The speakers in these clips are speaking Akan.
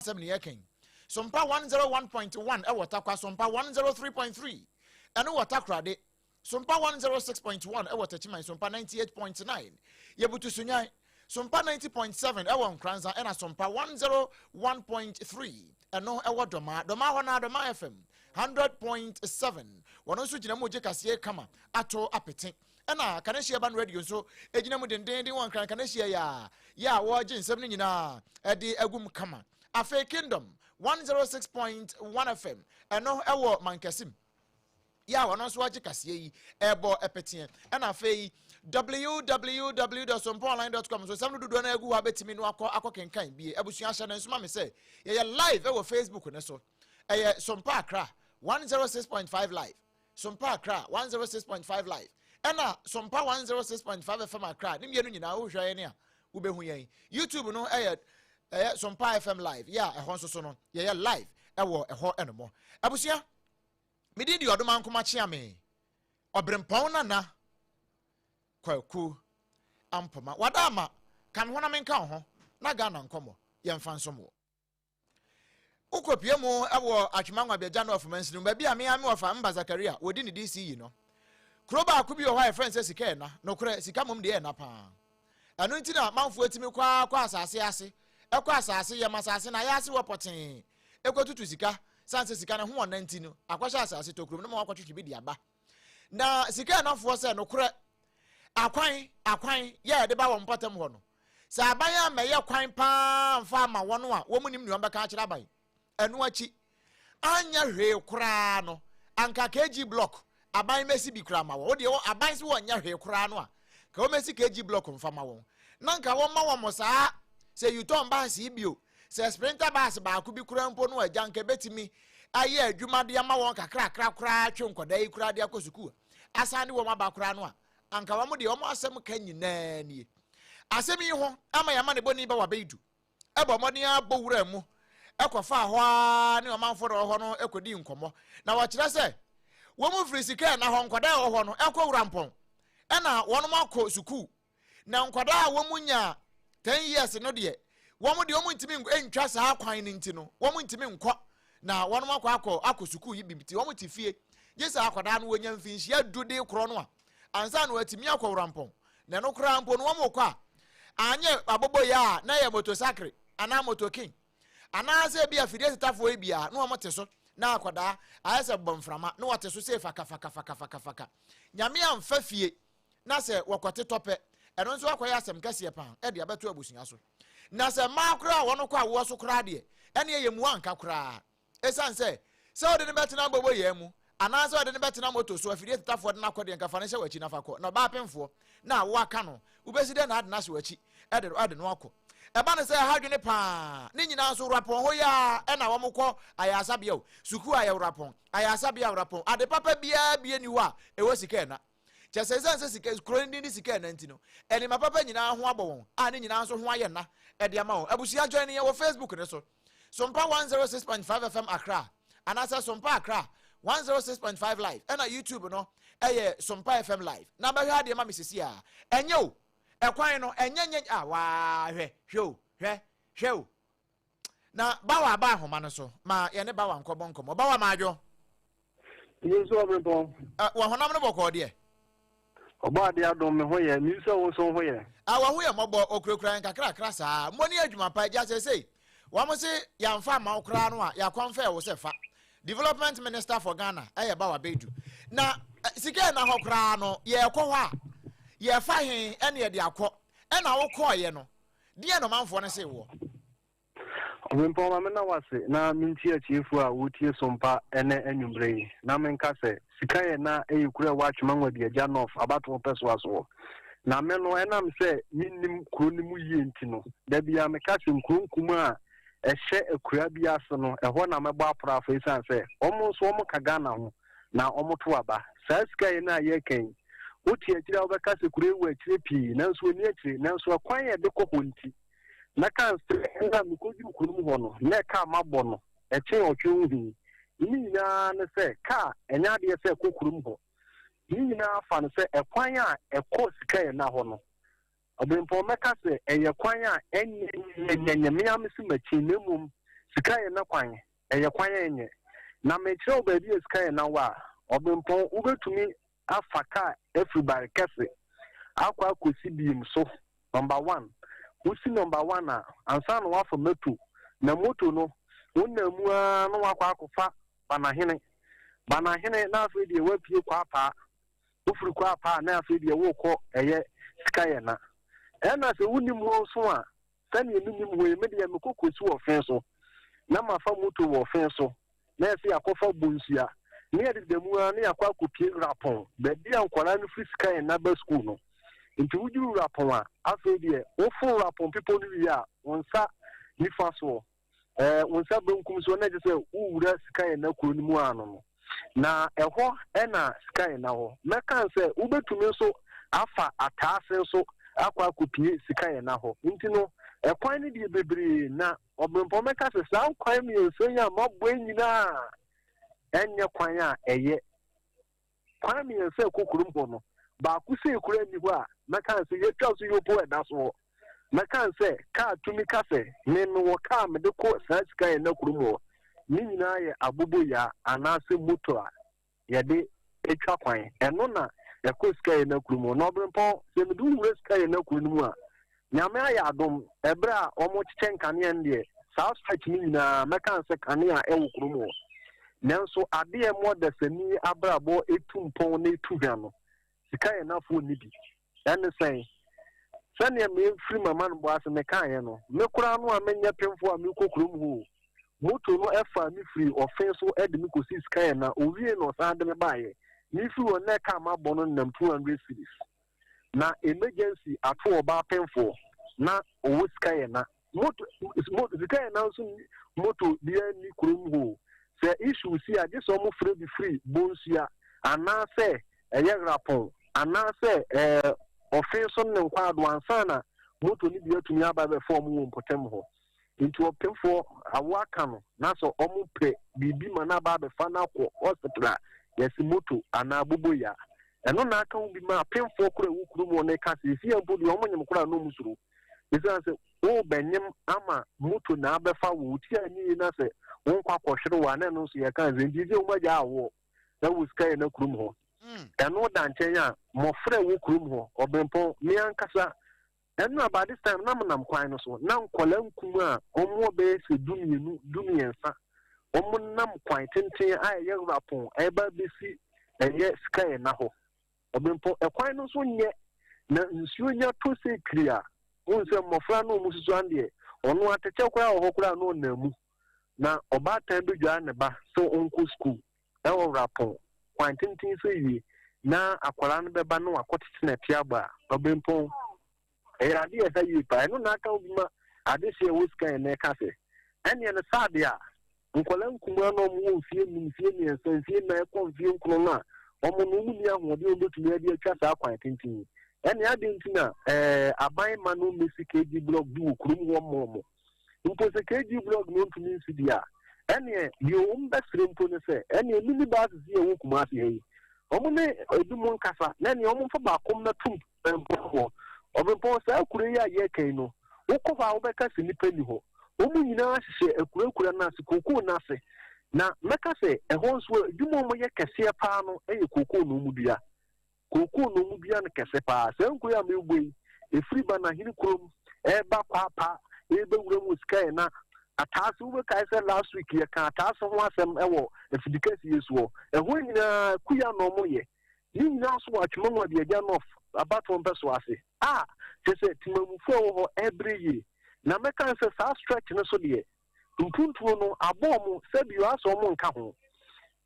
7 year king. SOMPA 101.1 e watakwa SOMPA 103.3 eno watakrade SOMPA 106.1 e watachima SOMPA 98.9 yebutu sunyai SOMPA 90.7 e wankranza ena SOMPA 101.3 eno e wadoma hona doma FM 100.7 wono nso gina mu je kase kama ato apete ena kanehia ban radio so ejina mu dendenden wan kanehia ya wo je nsem ni nyina e de agum kama Afe Kingdom 106.1 FM eno ewo mankasim ya wono so agi kase yi ebo epetien ena afe www.somponline.com so sam dudu na agu wa betimi no akokenkan bie abusua hye na nsoma me se ye live ewo Facebook ne so SOMPA Accra 106.5 live SOMPA Accra 106.5 live ena SOMPA 106.5 FM Accra ni mienu nyina wo hwa ye ne a wo behu yen YouTube no SOMPA FM live ehon so no ye live ewo eho enemo abusia medi di odoma nkoma chia me OBREMPONG-NANA KWAKU AMPOMAH wadama kan hona menka ho na Ghana nkomo ye mfa nsomo ukopie mu ewo atwemanwa beja no of mansinu ba bia me ofa mba Zakaria wodi ni DC yi no kroba akubi o high friends sika na no kure sika mom de na pa anu nti na manfo atimi kwa asase ase ekwa asase ye masase na ya ase wopoten ekotutu sika sanse sika na ho wona nti no akwasha asase tokrom no ma akwatwetwe bi dia ba na sika na fo se no kure akwan ye de ba wo mpatam ho no sa abanya meye kwan pa mfa ma wono a wo munim nuamba ka akira ban enu achi anya hwe kura no anka KG block aban mesi bi kura ma wo de aban se wo nya hwe kura no a ka wo mesi KG block mfa ma wo nanka wo ma wo mo saa se yuton ba si bio se sprinter bus ba ku bi kura mpo no ajanka betimi aye adwuma de ma wo kakra kra twe nkoda yi kura de akosuku asane wo ma ba kura no a anka wo mo de wo mo asem ka nyina nie asem yi ho ama ya ma ne boni ba wa beidu ebo modin abowura mu ekofa ho ne omanforo ho no ekodi nkomo na wa kire se wo mu firi sika na ho nkoda ho no ekowura mpon ena wono makọ suku na nkoda wo mu nya 10 years no de wo mu de wo mu ntimi entwa sa akwan ni nti no wo mu ntimi nkọ na wono makọ akọ suku yi bibiti wo mu tifie yesa akoda no wonya mfinshi adude kro no a ansa no atimi akọwura mpon na no kra mpon wo mu kọ anye abobo ya na ye motorcycle ana motoking ana se bia fidie setafo bia no omote so na akoda ayese bomframa no wote so se faka nyame amfa fie na se wokote tope eno nso akoya asem kase pan e de abeto abusunya so na se makra wono kwa wo so kra de ene ye mu anka kra esan se ode ne betena bobo ye mu ana se ode ne betena moto so fidie setafo de na akode nka fa ne hye wachi na fakọ na ba pemfo na wo aka no ubesi de na ade na hye wachi ade no akọ eba ne se hadwene pa ne nyina so rapon ho ya e na wo mokọ ayasa bia o suku aye rapon ayasa bia rapon ade papa bia ni wa e wo sika na chese se sika kro ni sika na ntino ene ma papa nyina ho abọ won ne nyina so ho aye na e de ama won abusia join ye wo Facebook ne so SOMPA 106.5 FM Accra anasa SOMPA Accra 106.5 live and on YouTube no SOMPA FM live na ba hwa de ma mesisi a enye o ekwan no enye wa hwe na bawa ba homa no so ma ye ne bawa nkobo bawa ma adwo yeso obrempong wa honam no boko de oba de adom me hoye mi so so hoye wa hoye mobo okurakura nkakra saa moni adwuma pa ja sei wa mo se ya mfa ma okura no a ya konfa wo se fa Development Minister for Ghana bawa bedu na sika na hokra no ye kọ ho a ye fa hen ene ye de akọ ena wo kọ ye no de no manfo ne se wo obrempong ma na wase na minti achiefu a wotie SOMPA ene enwumbre na menka se sika ye na eyikura wa atwemanwa de agya nof abato peso aso na me no enam se minnim kuro ni mu yie nti no da bia meka se nkunkum a ehye ekura bia so no eho na mebo aprafo isan se omo so omo ka Ghana ho na omo to aba sa sika ye na ye ken wotie akira obeka se kura ewu akire pi na nso ni akire na nso kwan ye de kokko nti na kan se na mikoju kunu ho no na ka mabọ no eche otwe hu ni na ne se ka enya de se kokurum ho ni na fa ne se ekwan a ekọ sika ye na ho no obrempong meka se eye kwan a enye miam si machi nemum sika ye na kwan eye kwan enye na me kire ba bi sika ye na wa obempon ubetumi afaka everybody kese akwa akosi biem so number 1 usi number 1 a ansa no afọ metu na moto no wonnamu a no akwa akofa banahene na afi de wapie kwa pa ufuru kwa pa na afi de wo kọ eye sika ye na na se wunim ho so a sani enim we me de me kokosi wo fen so na mafa moto wo fen so na se akofa bonsia ne yɛ de mu a ne yakwa kopie rapon be dia nkwara no free sika ye na ba school no nti wujuru rapon a afi de wo fo rapon people no wi a wonsa nifa so wonsa benkum so na je se wuwura sika ye na kuro ni mu ano no na ɛhɔ ɛna sika ye na hɔ meka se ubetumi so afa ataase so akwa kopie sika ye na hɔ nti no ɛkwan ne de bebre na obrempon meka se sa kwan mi enso nya mabɔ nyina enye kwan a eye kwan mi enso kokurumpo no ba ku se kura ni ho a meka se yetwa so yopo eda so meka se ka tumi ka se ne no wo ka me de ko sa sika ye na kurumo ni nyina ye abubo ya anase moto a ye de etwa kwan eno na ye ko sika ye na kurumo no obrempon se me du wura sika ye na kurumo a nyame aya adom ebra omo chichen kane ndie south stretch ni nyina meka se kane a ewo kurumo nanso ade e mo da sani abrabo etumpon na etuhwa no sika ye na fo ni bi ene sen sani me free mama no bo ase me kan ye no me kura no a menya pemfo a me kokurum ho moto no efa mi free offense so ede me kosi sika ye na owie no sa de me baaye ni free won na ka ma bono nam 200 cedis na emergency ato oba pemfo na owo sika ye na moto sika ye na so moto dia ni kurum ho se issue si a je so mo free bonsia ana se eye rapon ana se offense ne nkwa ado ansa na moto ni bia tumi aba be form wo mpotem ho nti opemfo awaka no na so omo pre bibi ma na ba be fa na ko hospital yesi moto ana bobo ya eno na aka bi ma pemfo kura wukuru mo ne ka se fi ampo di omo nyem kura no musuru isa se o benyem ama moto na abefa wo ti anyi na se won kwa kwhwere wa na no so ye kan zenji je o ja awo na wuska na kurum ho eno da nchen ya mo frɛ wo kurum ho obrempon mi ankasa eno about this time na nam kwan no so na nkola nkum a omo be se dumiensa omo nam kwan tenten a ye rapon e ba besi eye sky na ho obrempon e kwan no so nye na nsuo nya to se clear won se mo fra no mu susu ande ono atete kora ho kora no na mu na oba tan do dwa ne ba so onko school e wo rapon kwan tenten so yi na akwara no beba no akotete na piaba obrempon ade e sa yi pa no na aka obi ma ade se wo sky na ka se ene ne sade a nkola nkuma no mo mfie ni ensanfie na ekonfie nkono na omo no mu ni ahode obetumi ade atwa sa kwan tenten ene ade ntina aban ma no mesi KG blog du kurum wo mo mpo se KG blog no ntumi nsidia ene yo mbesre mpo ne se ene mini ba zi e wo kuma ase yi omo ne edumu nkasa na ne omo fa ba kom na tum mpo obo sa akure ya ye kan no wokofa wo beka se nipa ni ho omo nyina hye akure na se koko na se na meka se ehon so edumu mo ye kese pa no eye koko no mu bia no kese pa se nkure ya megboyi efri ba na hini krom ba kwa pa ebe wura mu sky na atase wo kai se last week ye kan atase ho asem ewo efidikasi yesuo ehon nyina kuya no mo ye ni nyina so atwemo no de agya no abaton peso ase se timamufo ho every year na meka se sa stretch no so de mpuntuo no abom se bi aso mo nka ho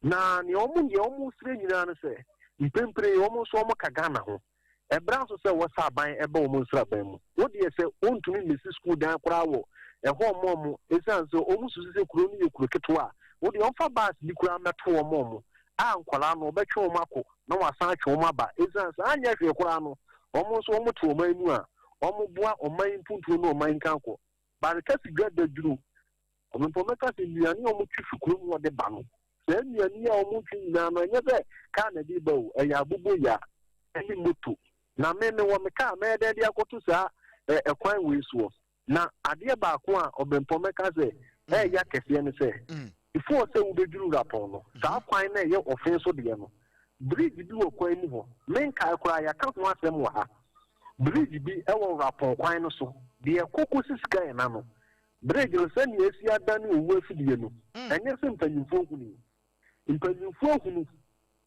na ne omo sire nyina no se mpempre omo so omo kagana ho ebra so se wo sa ban eba omo sira ban mu wo de se ontumi mesi school dan kora wo eho omo esan so omo susu se kuro ni yekuro ketwa wo de onfa bus di kura meto omo ankwala no obetwe omo akọ na wasan atwe omo aba esan so anya hwe kora no omo so omo to omo anu a omo boa oman mpuntuo no oman kanko ba rekasi grade duru omo pomeka se nuani omo twifu kuro mu de ba no se nuani a omo twi na no enye se ka na di ba o eya abubo ya eni moto na me wo me ka me de akoto sa ekwan we so na ade ba ko a obrempon meka se ya kese ne say before say we beduru rapon no saa kwan na ye ofin so de no bridge bi wo kwan mu ho menka kura ya ka ho asem wo ha bridge bi e wo rapon kwan no so de kokko sisika e na no bridge no se ni esi adane owu afidie no enye se mpanyimfo hunu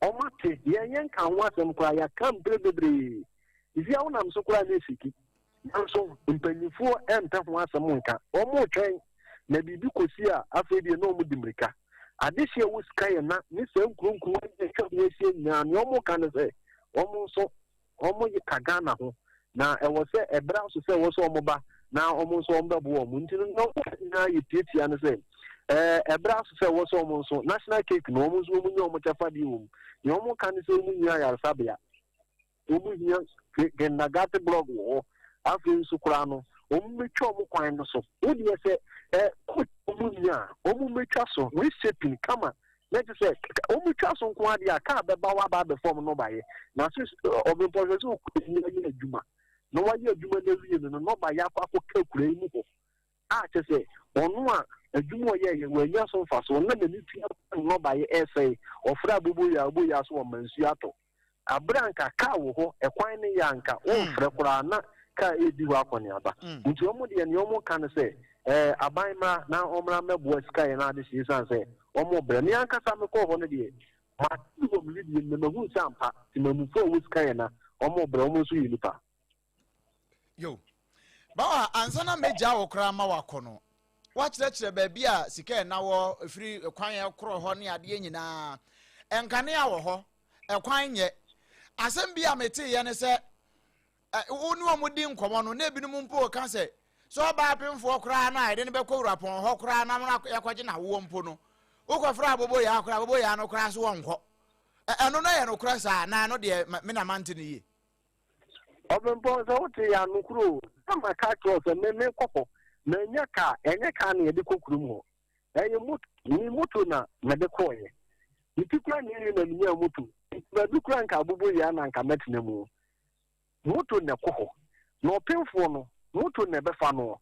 omate ye nka ho asem kura ya ka mbrebebre ifi a wonam so kura na siki nso mpanyimfo enta ho asem nka omo twen na bibi kosi a afedie no mu dimrika adehye wo sky na ni se nkurunku e twa wo sie nya ne omo kan se omo so omo yi kagana ho na e wo se ebra so se wo so omo ba na omo so omo bo omo nti no na yi tietia ne se ebra so se wo so omo so national cake no omo so omo nya omo chafa di wo ne omo kan se omo nya ya sabia omo nya genagate blog wo afin su kura no omo metwa omo kwan no so wo de se omunya omumetwa so we shaping kama let us say omutwa so nko ade aka beba wa ba be form no baye na so obimpoje so ni adwuma no wa ye adwuma na wiye no ba ya akwa kakura mu ho a che say onu a adwuma ye ye wa nya so fa so na ni tua no baye essay ofra bubu ya so mansu ato abranka ka wo ho ekwan ne yanka o frɛ kura na ka edi wa akɔne aba nti omu de ne omu kan say abaima na omra mebo sky na de sisan say omo bre ni ankasa me ko ho ne de ma ti go mi de me mahu sampa ti mamufo wo sky na omo bre omo so yinipa yo bawa ansana meja wo kra ma wakono wa kyerɛkyerɛ ba bia sika na wo free kwan ekro ho ne ade nyina enkane a wo ho ekwan nye asem bia mete ye ne se wonu omudi nkomo no na ebinum mpo ka se so ba pemfo kra na ide ne be ko rapon ho kra na yakwaje na wo mpo no ukofra abobo ya no kra so wonko eno na ye no kra sa na no de me na mante ne ye obempo so wote ya no kuro ama ka kro so me kokko na nya ka na ye de kokuru mu eye mutu na me de koye itikura ni na nya mutu ba du kra nka abobo ya na nka metene mu mutu ne kokko no pemfo no mutu ne befa no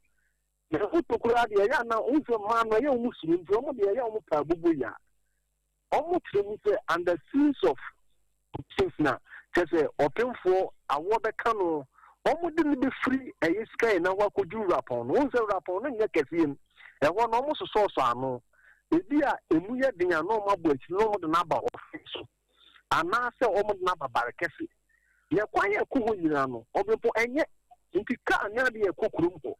na utokura de ya na unse ma no ye musuru nti omo de ya omo pa bubu ya omo tremu se under seas of things na tese opemfo awo be kanu omo de ni be free e sky na wa kodu rapon no unse rapon no nya kefiem e ho no omo so ano ebi a emu ye den ya no omo abuachi no omo de na ba office ana se omo de na ba barekese ye kwa ye ko ho nyina no obempo enye nti ka anya de ekokurum ho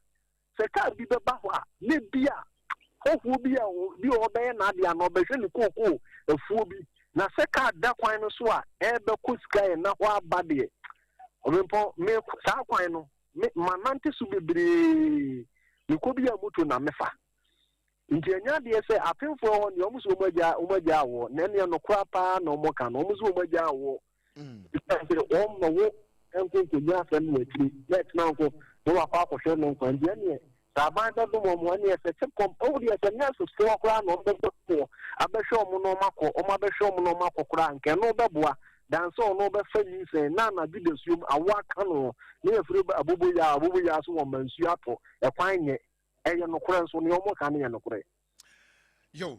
se ka bi be ba ho a ne bia ofu bia bi obeye na de ano behwe ne kokoo efuo bi na se ka da kwan no so a ebe ko sky na ho abade obempo me sa kwan no manante su bebre ne ko bia moto na mefa nti anya de se apemfo ho ne omuso omaja wo na ne no kwa pa na omoka na omuso omaja wo wo enko nya fa no atiri let na nko no akwa akohwe no nko ndi ene sabanda do mo ne se kom o di se na so so akwa no be ko abehwe omo no makọ omo abehwe omo no makọ kura nke no beboa dan so no be fa yi se na bidesum awa ka no ne efure abubu ya so wo mansu ato ekwan nye eye no kura so ne omo ka ne no kura yo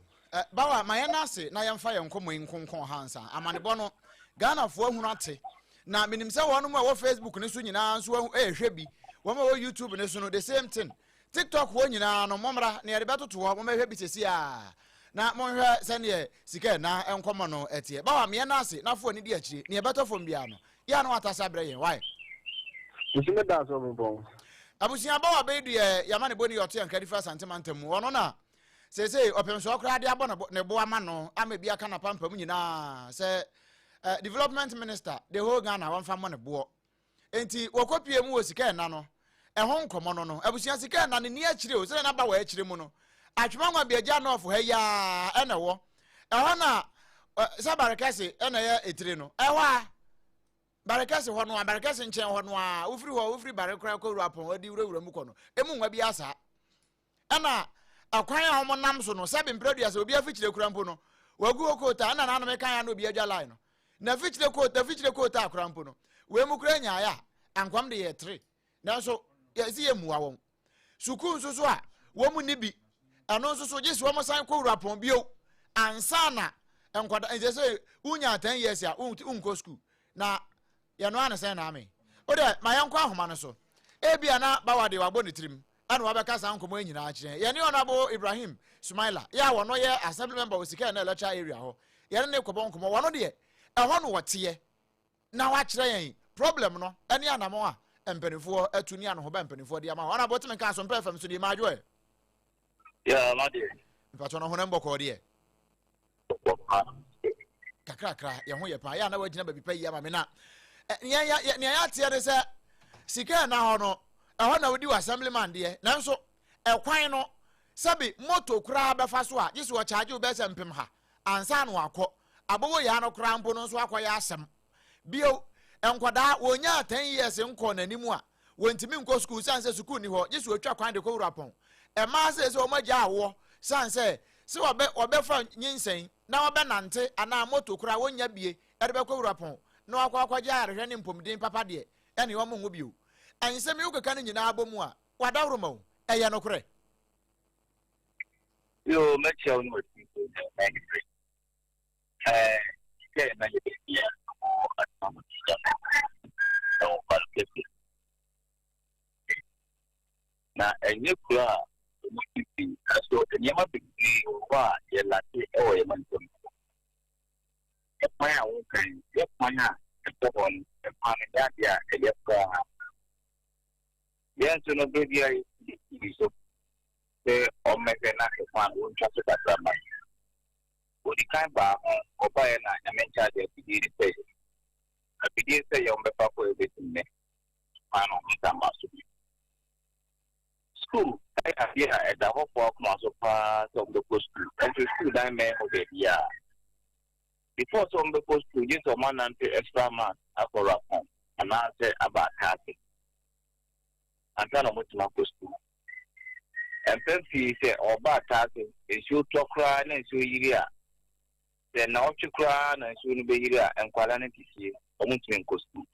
bawa mayenase na yemfa yenkomo nkonkon hansa amanebo no Ghana fo ahunu ate na minim se wonu ma wo Facebook ne so nyina so ehwe bi wo ma wo YouTube ne so no the same thing TikTok wo nyina no momra na yede betoto wo ma hwe bi sesi a na monhwe se ne sika na enkomo no etie bawa me na ase na fo ni di akire ne betofo mbia no ya no atasa bre yen why usime da so bon abusia bawa be du yamane boni yoto yan kadifa santimantam wono na se opemso okra de abo ne bo ama no ama bia kana pampa mu nyina se development minister the whole Ghana wan fa mo ne bo enti wokopie mu osika na no ehon nkomo no abusia sika na ne ni akire o se na ba wa akire mu no atwema nwa bia ja no of ha ya ena wo ehon na sabarekase ena ya etire no ehwa barekase ho no barekase nchen ho no a ufiri barekra ko rapon odi wurawura mu ko no emu nwa bia sa ena akwan a homo nam so no sabe mpreduas obi afichire kura mpo no wagu okota na na me kan ya no obi adwa line no na fichire kota akura mpo no we mu kura nya ya ankwam de ye 3 nanso ye si ye muwa won suku nso so a wo mu ni bi ɛno nso so gye so wɔn san kɔ wurapɔn bio ansana nkwada nje sɛ unya 10 years a unko school na yɛ no ana sɛ na ame o de ma yɛnkɔ ahoma no so ebia na bawade wabɔ ne tirim ana wabɛka san nkɔmɔ nyinaa kyerɛ yɛne ɔnabo Ibrahim Sumaila ya wɔ no yɛ assembly member osika na lecture area hɔ yɛne ne kɔbɔ nkɔmɔ wɔ no deɛ ɛhɔ no wɔteɛ na wakyerɛ yɛn problem no ɛne anamɔ a mpanimfoɔ atu ne ano ho ba mpanimfoɔ de ama wɔn abɔ teme ka so mpɛ fam so de ma adwo ya ma de mpatɔ no ho na mbɔkɔ deɛ kakra yɛn ho yɛ pa yɛ na wagyina baabi pa yi ama me na yɛn ateɛ de sɛ sika na hɔ no ɛhɔ na wodi wɔ assemblyman deɛ nanso ɛkwan no sɛbi moto koraa bɛfa so a gye so ɔkyaagye wo bɛsɛ mpem ha ansa no akɔ abɔwɔ yɛ no koraa mpo no nso akɔyɛ asɛm bio nkwadaa wɔnya 10 years nkɔ n'anim a wɔntimi nkɔ school san sɛ school ni hɔ gye so atwa kwan de kɔ wurapɔn ɛmaa sɛ wɔn agya awɔ san sɛ wɔbɛfa nyinsɛn na wɔbɛnante anaa moto koraa wɔnya bie ɛde bɛkɔ wurapɔn na wakɔgye arehwɛ ne mpomden papa deɛ ɛne wɔn ngo bio ansɛm yi wokeka no nyinaa abɔ mu a wadaworo ma wo ɛyɛ no korɛ yo mɛkyia wo no wati kɛ na yɛ bia na ɛnyɛ kura a ɔmɔtifi aso nneɛma bebree wɔ a yɛlate ɛwɔ yɛ mantam ɛkwan a wokan yɛkwan a ɛbɔ hɔ no ɛkwan no yɛade a ɛyɛ koraa yɛn nso no baabi a yɛdi so sɛ ɔmmɛhwɛ na ɛkwan no wontwa so kakra ma ɔdi kan baa ho ɔbaeɛ na nyame nkyɛade afidie ne sɛ afidie sɛ yɛ ɔmbɛfa kɔ ɛbɛtim nɛ kwan no ɔmɛtama so bi school ɛyɛ adeɛ a ɛda hɔ fo akoma so paa sɛ ɔmbɛkɔ school ɛnso school dan mɛn hɔ baabi a before sɛ ɔmbɛkɔ school gye sɛ ɔmanante extra math akɔra pɔn anaasɛ aba ataase ansa na ɔmɔtumi akɔ school ɛmpɛn fii sɛ ɔba ataase nsuo tɔ koraa na nsuo yiri a sɛ na ɔtwe koraa na nsuo no bɛyiri a nkwala no te fie ɔmɔtumi nkɔ school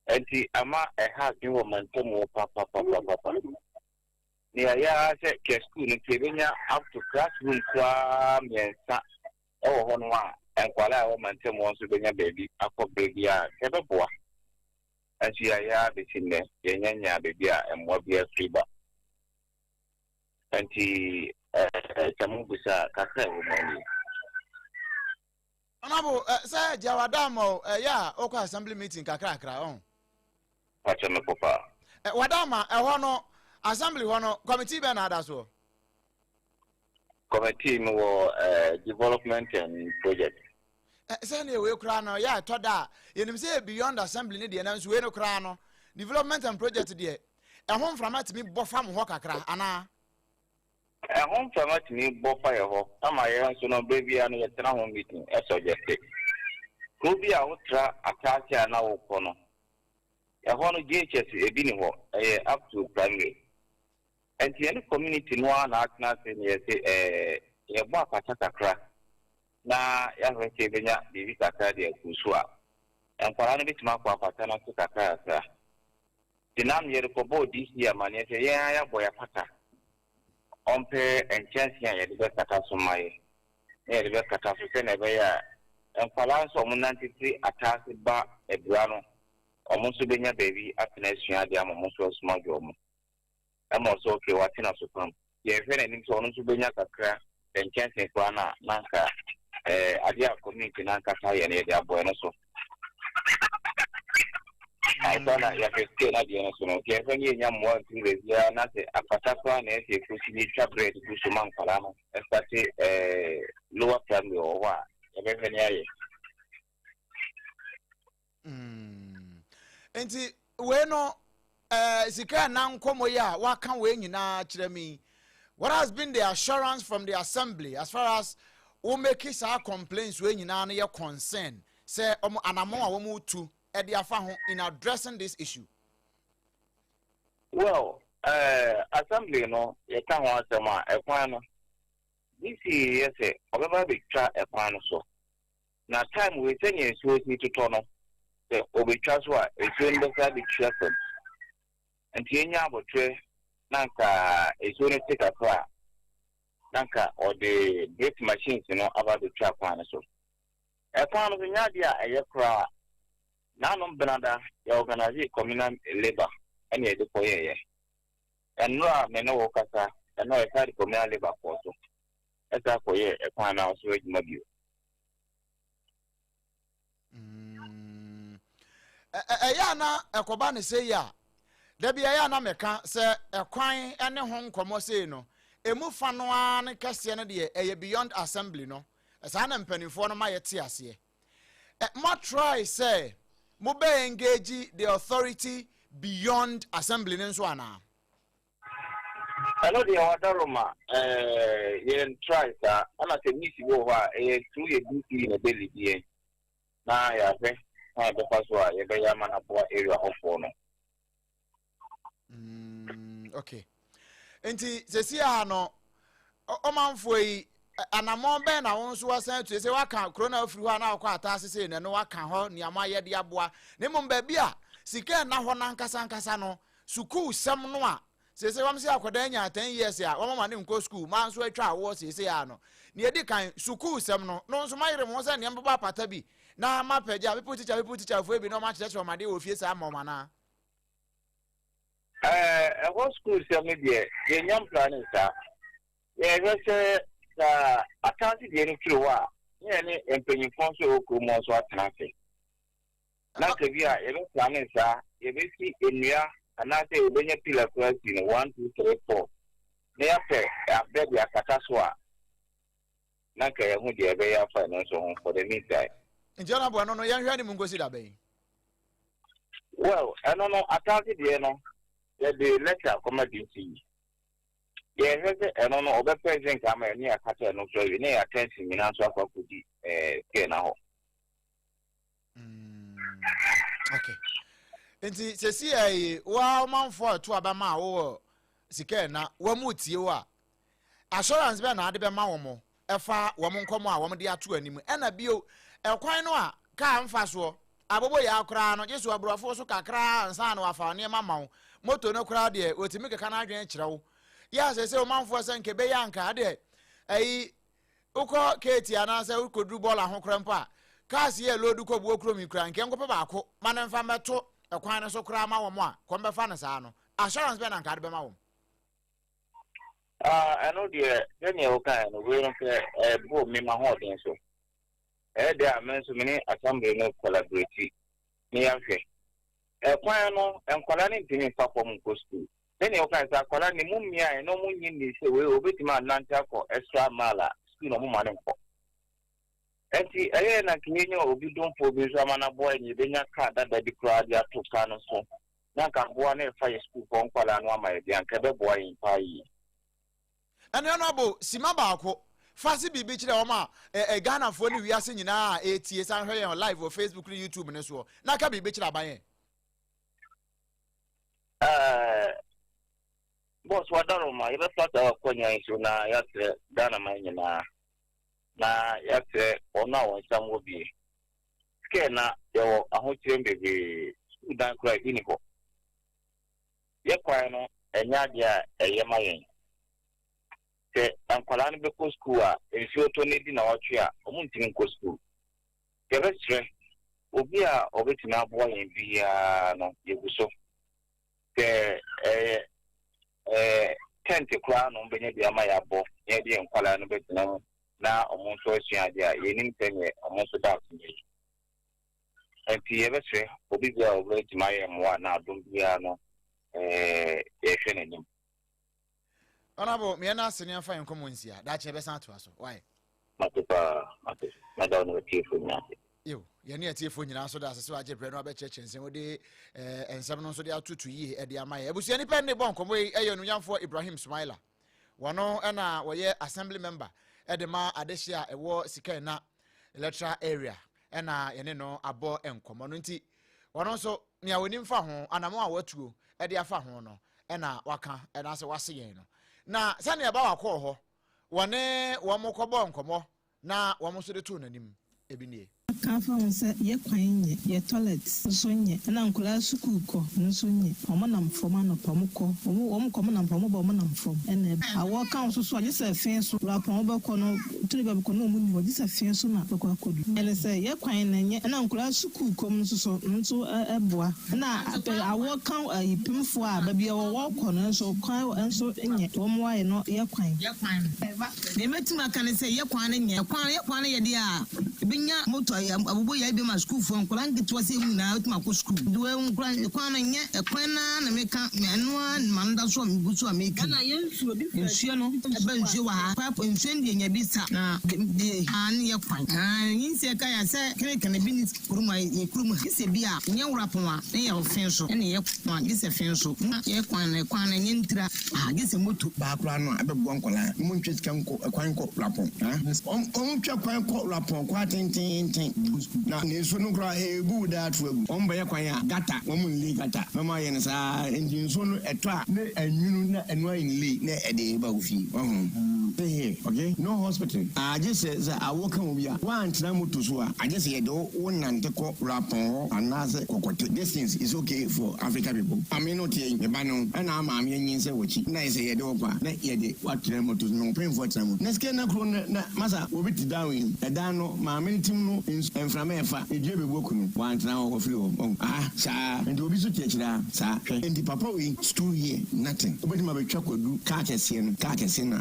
enti ama ɛha bi wɔ mantam wɔ papapapapa ne ayɛ sɛ kɛ school no te bɛnya up to classroom koraa mmiɛnsa ɛwɔ hɔ no a nkwala a ɛwɔ mantam wɔ nso bɛnya baabi akɔ baabi a ɛbɛboa nso yɛayɛ bɛsi nnɛ yɛnyanya baabi a mmoa bi afiri ba enti kyɛmo busa kakra ɛwɔ mu ani Honorable, sɛ Jawadamo, yeah, ɔkɔ assembly meeting kakra on. Pacha me papa. Wadama, ɛhɔ no assembly hɔ no committee bɛ na ada so. Committee no wɔ development and project. Sɛ ne we kra no ya ɛtɔ da. Yenim sɛ beyond assembly ne deɛ na nso we no kra no development and project deɛ. Ɛho mframa timi bɔ fam hɔ kakra ana. Ɛho mframa timi bɔ fa yɛ hɔ. Ama yɛ nso no baby ano yɛ tena ho meeting ɛsɔgyɛte. Kuro bi a wotra ataase a na wokɔ no. Ɛhɔ no GHS ebi ne hɔ ɛyɛ up to primary. Enti any community no na atena se ne yɛ yɛbɔ apata kakra. Na yɛhwɛ sɛ benya biribi kakra de akusu a. Nkwara no bituma akɔ apata no so kakra kakra. Tinam yɛrekɔbɔ this year ma ne sɛ yɛn ayɛbɔ yɛpata. Ɔmpɛ nkyɛnse a yɛde bɛkata so ma yɛ. Na yɛde bɛkata so sɛ na ɛbɛyɛ a nkwara nso ɔmo nantete ataase ba abura no. Ɔmo nso benya baabi atena asua de ama ɔmo nso asoma dwa ɔmo. Ɛma ɔsɛ okay watena so pam. Yɛhwɛ n'anim sɛ ɔno nso benya kakra nkyɛnse koraa na nanka adeɛ a community nankasa yɛ no yɛde abɔ no so. Aisa na yɛhwɛ scale na deɛ no so no yɛhwɛ ne yɛnya mmoa ntiri baabiara na sɛ apata koraa na ɛsɛ ɛkusi ne twa bread gu so ma nkwara no ɛstate lower primary wɔ hɔ a yɛbɛhwɛ ne ayɛ. Enti we no sika na nkomo ya waka we nyina kyerɛ me. What has been the assurance from the assembly as far as we make sa complaints we nyina no yɛ concern say anamo a wo mu tu e de afa ho in addressing this issue? Well, assembly no yɛ ka ho asɛm a ɛkwan no this yɛ sɛ ɔbɛba bɛtwa ɛkwan no so na time we sɛ nyɛ nsuo si totɔ no sɛ ɔbɛtwa so a nsuo no bɛsa bɛtwa fam nti yɛnya abɔtwerɛ nanka ezo ne take kwa nanka or the great machines about the trap one so e kwa no nya dia eye kra na no benada ya organize communal labor any e de koye and no me no kasa and no e carry communal labor for so esa koye e kwa na so ejuma bio ya na ekoba ne sei ya da bia ya na meka se ekwan ene ho nkomo sei no emu fa no an kase no de eye beyond assembly no esa na mpanifo no ma yete ase mo try say mo be engage the authority beyond assembly nso ana ano de wadaroma yen try ta ana se misi wo ha through a duty na daily die na ya fe ha de paswa ye be ya mana bo area of no okay enti sesi ha no o manfo yi anamon be na won so wasan tu se waka corona ofiri ho na akwa ata asese ne no waka ho niama ye de aboa ne mum ba bia sika na ho na nkasa no school sem no a sese wam se akoda nya 10 years a won ma ne nko school man so atwa awo sese ya no ne edi kan school sem no nso mayire mo se ne mbaba pata bi na ma peja people teacher fo bi no ma church o ma de ofie sa ma ma na what school sem me ye nyam plan sa ye se sa atanti de no kiro wa ye ne empanyifo so okumo so atanase na ke bia ye no plan sa ye be si enua anase ye be nya pillar class in 1 2 3 4 ne ya fe abedi akata so a na ke ye hu de be ya fa no so for the meantime njana bo no ya hwa ni mungosi da ben well no atanti de no ye de letter comedy yeah, and no other president come near Catcher no so you near attention in answer for Kudi now. Okay. Enti sesi ai wa man for to abama wo sika na wa mutie wa assurance be na ade be ma wo mo efa wo mo nkomo a wo mo de ato anim ena bio ekwan no a ka mfa so abobo ya akra no jesu abrofo so kakra ansa na wafa ne ma ma moto no kra de otimi keka na adwen kire wo ya se o manfo se nke be ya nka ade ai uko keti anasa ukodru bola ho krempa kasi ye lodu ko buo kro mi kra nke nkope baako mana mfa meto ekwan no so kra ma wo mo a ko mbe fa na saa no assurance be na nka ade be ma wo I know the any okay no we don't bo me ma ho den so there amen so many assembly no collaborate ni ya hwe ekwan no enkwala ni ntimi fa ko mu school then you can say akwala ni mumia no munyi ni se we obetima nanta ko extra mala school no mumane nko enti eye na kinyenyo obi domfo bi so amana boy ni benya ka dada di kra dia to ka no so na ka boa na fa school ko nkwala no amaye dia nka be boy yin pa yi ene no bo sima baako fasi bibi kire o ma Ghana fo ni wiase nyina etie san hwe on live on Facebook ni YouTube ne so na ka bibi kire aban boss wadaroma ibe fata konya isu na yatre dana manyina na yatre ona wonsa mobi ske na yo ahochire mbebe sudan kra dini ko ye kwa no enya dia eyemayen ke ankwala no be ko school a enfi oto ne di na watwe a omuntini ko school ke be stre obi a obetina abo yen bia no yeguso ke tente kwa no benye bia ma ya bo ye di enkwala no betina na omunso asua dia yenim tenye omunso da kunye enti ye be stre obi bia obetima ye mo na adom bia no ye hwe n'anim Honorable, me na senior fine commonsia. That you be sent to us. Why? Madam, Yo, you near telephone, you answer that. So I just read about church and say, and some also they are 2 years at the Amaya. But any penny bonk away a young for Ibrahim Smiler. One and we assembly member at the Ma Adesia, a war Sikana electoral area, and you know, a boy and community. One also near winning for home, and I'm more what you at the Afahono, and waka, and as I was saying. Na sani aba wakọ ho wone wo mokobo nkomo na wo mo so de to nanim ebi nie Kafa unse ye kwanye ye toilet sonye na nkula school ko nsonye omo na mfoma no pamuko omo komo na mfoma bo omo na mfom ene awo kan so so se fin so la pon be ko no tiri be ko no mu ni se fin so na be ko akodu ene se ye kwan na nye na nkula school ko nso eboa na awo kan ipimfo a ba bia wo ko no so kwan nso nye omo aye no ye kwan ne metima kan se ye kwan nye kwan ye dia binya moto abubo ya be ma school fo nkula ngitwa se mu na otima ko school duwe nkula kwan nye kwan na meka me anoa manda so mbuso ameka na ye nsuo bi nsuo no eba nsuo wa papo nsuo ndi nya bi sa na de an ye kwan yinse ka ya se kene bi ni kuruma se bi a nye wurapon a ne ye ofin so ne ye kwan gise fin so ye kwan nye ntira gise moto ba kura no abebo nkola mu ntwe sika nko kwan ko lapon twa kwan ko lapon kwa tintin na ne so no kura ebu da atwebu ba ye kwan a gata wo mu li gata mama ye ne sa ndi so no eto a ne anwunu na eno ayi li na ede ba ofi okay no hospital just say awoka obi a wan tena moto so a just ye do wonante ko lapon anase kokote. Distance is okay for African people. I mean not here me ba no na ama me nyin se wochi na say ye do kwa na ye de what tena moto no pay for tena moto na ske na kro na masa obi ti down in e dan no ma me tim no enframa efa edue be boku no wan tena wo free wo sa ndi obi so tiachira sa hwe ndi papa we stool here nothing obi ma be twa kwadu ka kese na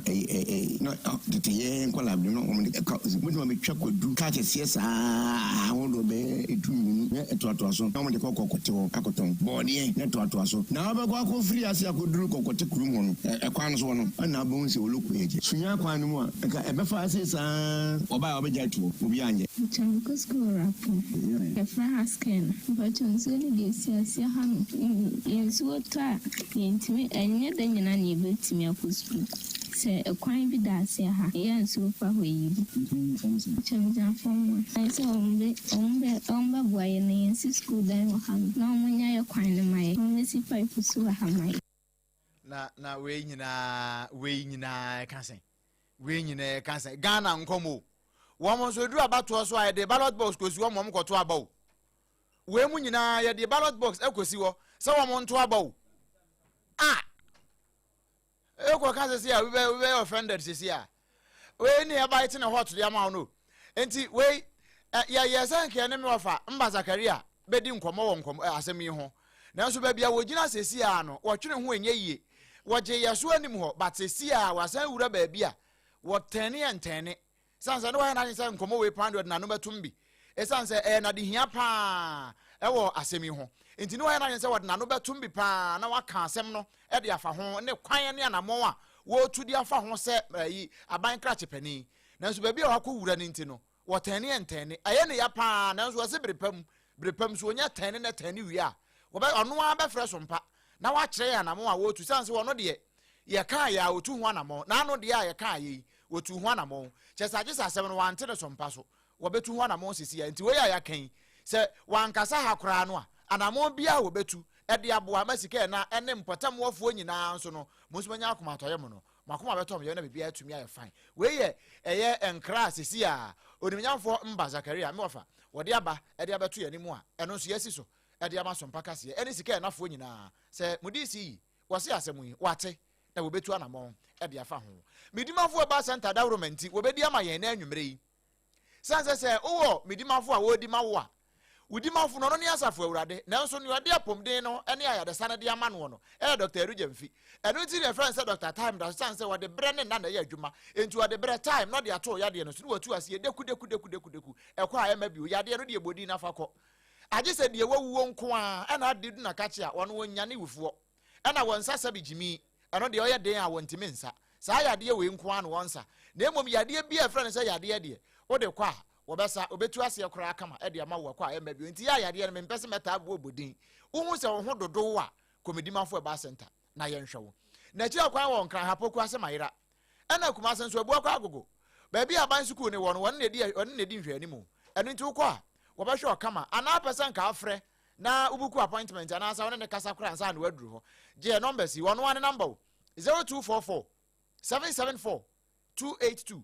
no the ye nkola bi no omo obi ma be twa kwadu ka kese sa wo do be etu ne eto so na omo de kokote wo akoton body ne to so na obe kwa free ase akoduru kokote kuru mo no ekwan so no na bo nse oloku eje sunya kwan no mu a ebe fa ase sa oba obe jatu obi anje chanko school rapo e fra hasken but onso le desiasia ha no yenso ta yentime enye da nyina na ebetimi akosu se ekwan bi da ase ha yenso fa hoyi chamja fom so ombe boye na yensi school dan ha na omunya ye kwan ne mai omesi pipe so ha mai na we nyina kansen Ghana nkomo wo mo so duru abato so aye de ballot box kosi wo mo mkoto abawo we mu nyina ye de ballot box ekosi wo se wo mo nto abawo eko kanse sia we offended sia we ni abite na hot dia ma no enti we ya sanke ne me ofa mba Zakaria bedi nkomo wo nkomo asemi ho nanso ba bia wo gina sesia no wo twene ho enye yie wo je yeso anim ho but sesia wasan wura ba bia wo tene sanse no wa na nse nkomo we pound na no betumbi esanse na de hia pa wo asemi ho enti no wa na nse wo na no betumbi pa na waka asem no e de afa ho ne kwan ne anamon a wo tu de afa ho se yi aban krache pani nanso ba bia wa ko wura ni nti no wo tene aye ne ya pa nanso wo se brepam so onya tene wi a wo be ono a be frɛ SOMPA na wa kyerɛ ya anamon a wo tu sanse wo no de ye kan ya otu ho anamon na ano de ya ye kan ye otu ho anamon kyesage sasɛm no wante ne SOMPA so wo betu ho anamon sisi ya nti we ya kan sɛ wankasa hakora no a anamon bia wo betu e de aboa masika na ene mpotam wofo nyina nso no musumanya akoma atoye mo no makoma betom ye na bibia atumi aye fine we ye eye enkra sisi a onimnyamfo mba Zakaria me wafa wo de aba e de abeto ye nimu a eno nso yesi so e de ama SOMPA kase ene sika na fo nyina sɛ mudisi wo se asɛm yi wate na wo betu anamon e de afa ho midimafo ba center dawromenti wo bedi ama ye na anwumre yi sanse sɛ wo midimafo a wo di mawo a udimafo no ne asafo awurade nanso ne ode apomden no ene ayadesa ne de ama no no Dr. Erujemfi eno ti ne friend say Dr. Time da sanse wo de bre ne na na ye adwuma enti wo de bre time no de ato yade no so wo tu ase deku ekwa ayema bi yade no de ebodi na fakọ age se de wawuwo nko a ena ade du na kache a wono wonya ne wufuo ena wonsa sabi jimi eno de oye den a wontime nsa saa yade we nko a no wonsa na emom yade bi a friend say yade de wo de kwa wobesa obetu ase ekora kama e de ama wo kwa ema bi enti ya yade no mempese meta abo obodin uhu se wo ho dodo wa komedimafo e ba center na ye nhwe wo na chi akwa wo nkran hapoku ase mayira ena kuma senso ebu akwa agogo ba bi aban school ne won ne di nhwe animu eno nti wo a wobehwe okama ana person ka afre na ubuku appointment ana asa won ne kasa kora ansa na waduru ho je number si won one number 0244 774 282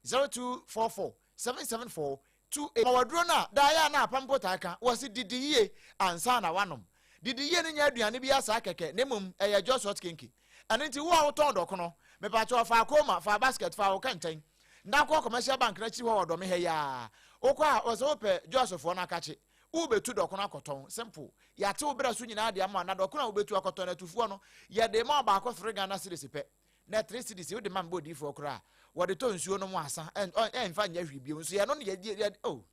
0244 774 28 mawadro na da ya na apampo taka wasi didi ye ansa na wanom didi ye ne nya aduane bi asa keke ne mum eye just hot kinki anenti wo a woton dokono me pa cho fa koma fa basket fa wo kantan na ko commercial bank na chi wo do me he ya okwa o so pe joseph na kachi ubetu dokono akoton simple ya te obra so nyina de ama na dokono ubetu akoton na tufuo no ye de ma ba akofre Ghana series pe na 3 cities wo de man body for kra wo de to nsuo no mu asa en fa nya hwi bi nso ye no ye oh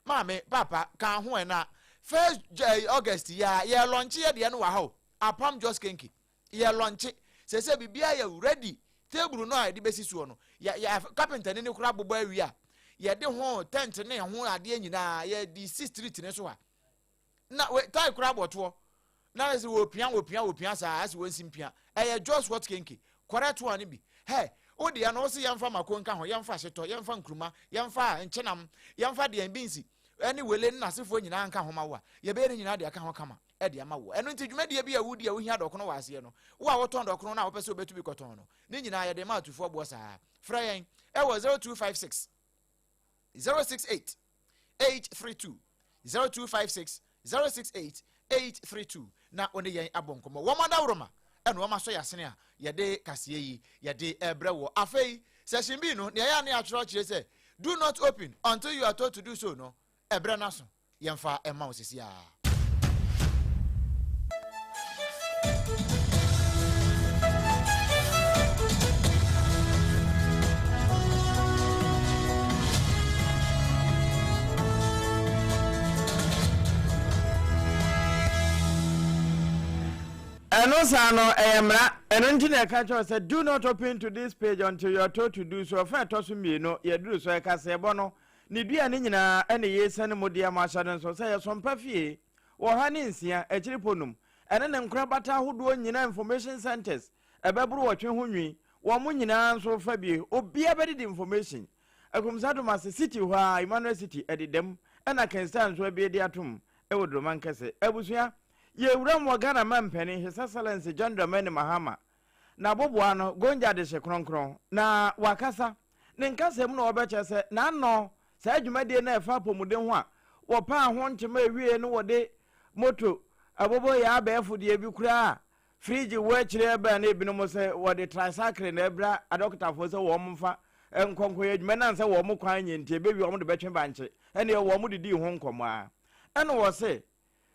mama papa kan ho na 1st August ya ye launch ye de no wa ho apam just kenki ye launch se bibia ya ready table no a de besi suo no ya carpenter ne kura bobo awia ye de ho tent ne ho ade nyina ye di 6 street ne so a na we tai kura boto na se wo pia sa as wo simpia ye just what kenki correct one bi hey o de ya no se yamfa makonka ho yamfa hyeto yamfa nkruma yamfa enchenam yamfa de binsi ani wele na sefo nyina nka ho mawo a ye be ne nyina de aka ho kama e de amawo eno nti dwumade bia wudi a wo hia dokono wase no wo a woton dokono na wo pese obetu bi koton no ne nyina ye de ma atufo bo sa fra yen e wo 0256 068 832 0256 068 832 na one yen abonkomo wo mada woroma eno wo maso yasene a ye de kase yi ye de ebre wo afei session bi no ne ya na atro kire se do not open until you are told to do so no ebre na so yemfa ema osisi a Eno sano emra eno ntine ka cho say do not open to this page until you are told to do so fa to so mieno ye duru so ka se bo no ne dua ne nyina ene ye sane modia ma sha den so say sompa fie wo ha ne nsia ekiriponum ene ne nkura bata hodo nyina information centers ebeburu wo twe ho nwi wo mo nyina so fa bie obia be di information akumsado mas city ho a Emmanuel City edidem ena Kenstan so be di atum e wodro man kese ebusua ye wuram wa Ghana mampeni His Excellency John Dramani Mahama na boboa no gonja de hye na wakasa ne nkasem na obeche se na no sa adwumade na efa pomuden ho a wo pa ho ntema ewie no wode moto abobo ya abefo de bi kura fridge wo kire ba na ebi no mo se wode tricycle na ebra adokta fo se wo mfa enkonko ye adwuma na se wo mo kwan nyenti ebebi wo mo de betwe banche ene wo mo didi ho nkomo a ene wo se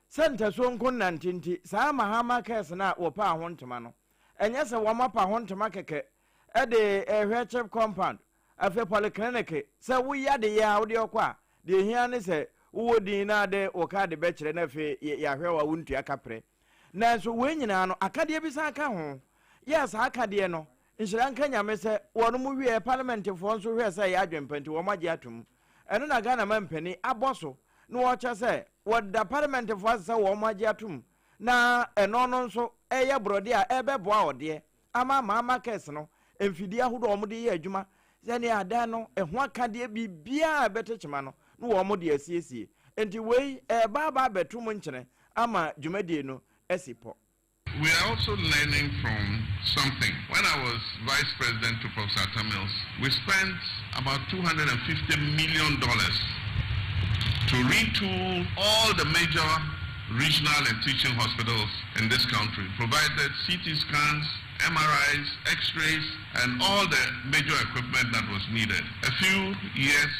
senta so nkon nantinti saa Mahama kes na wo pa ho ntema no enye se wo mapa ho ntema keke e de ehwe chip compound afi polyclinic se wo ya de ya wo de okwa de hia ne se wo din na de wo ka de be kire na fi ya hwe wa wuntu akapre na so we nyina no akade bi sa aka ho yes akade no nhira nka nyame se wo no mu wie parliament fo nso hwe se ya adwempanti wo magye atum eno na Ghana mampani aboso no wo cha se wo da parliament fo ase wo magye atum na eno no nso eye brode a ebe boa ode ama Mahama kes no emfidi ahodo wo de ye adwuma zani ada no eho akade bibia betechema no no wo de asiesie enti wei baba betum nkyere ama dwumadie no esipo. We are also learning from something. When I was vice president to Professor Tamils, we spent about $250 million to retool all the major regional and teaching hospitals in this country, provided CT scans, MRIs, X-rays, and all the major equipment that was needed. A few years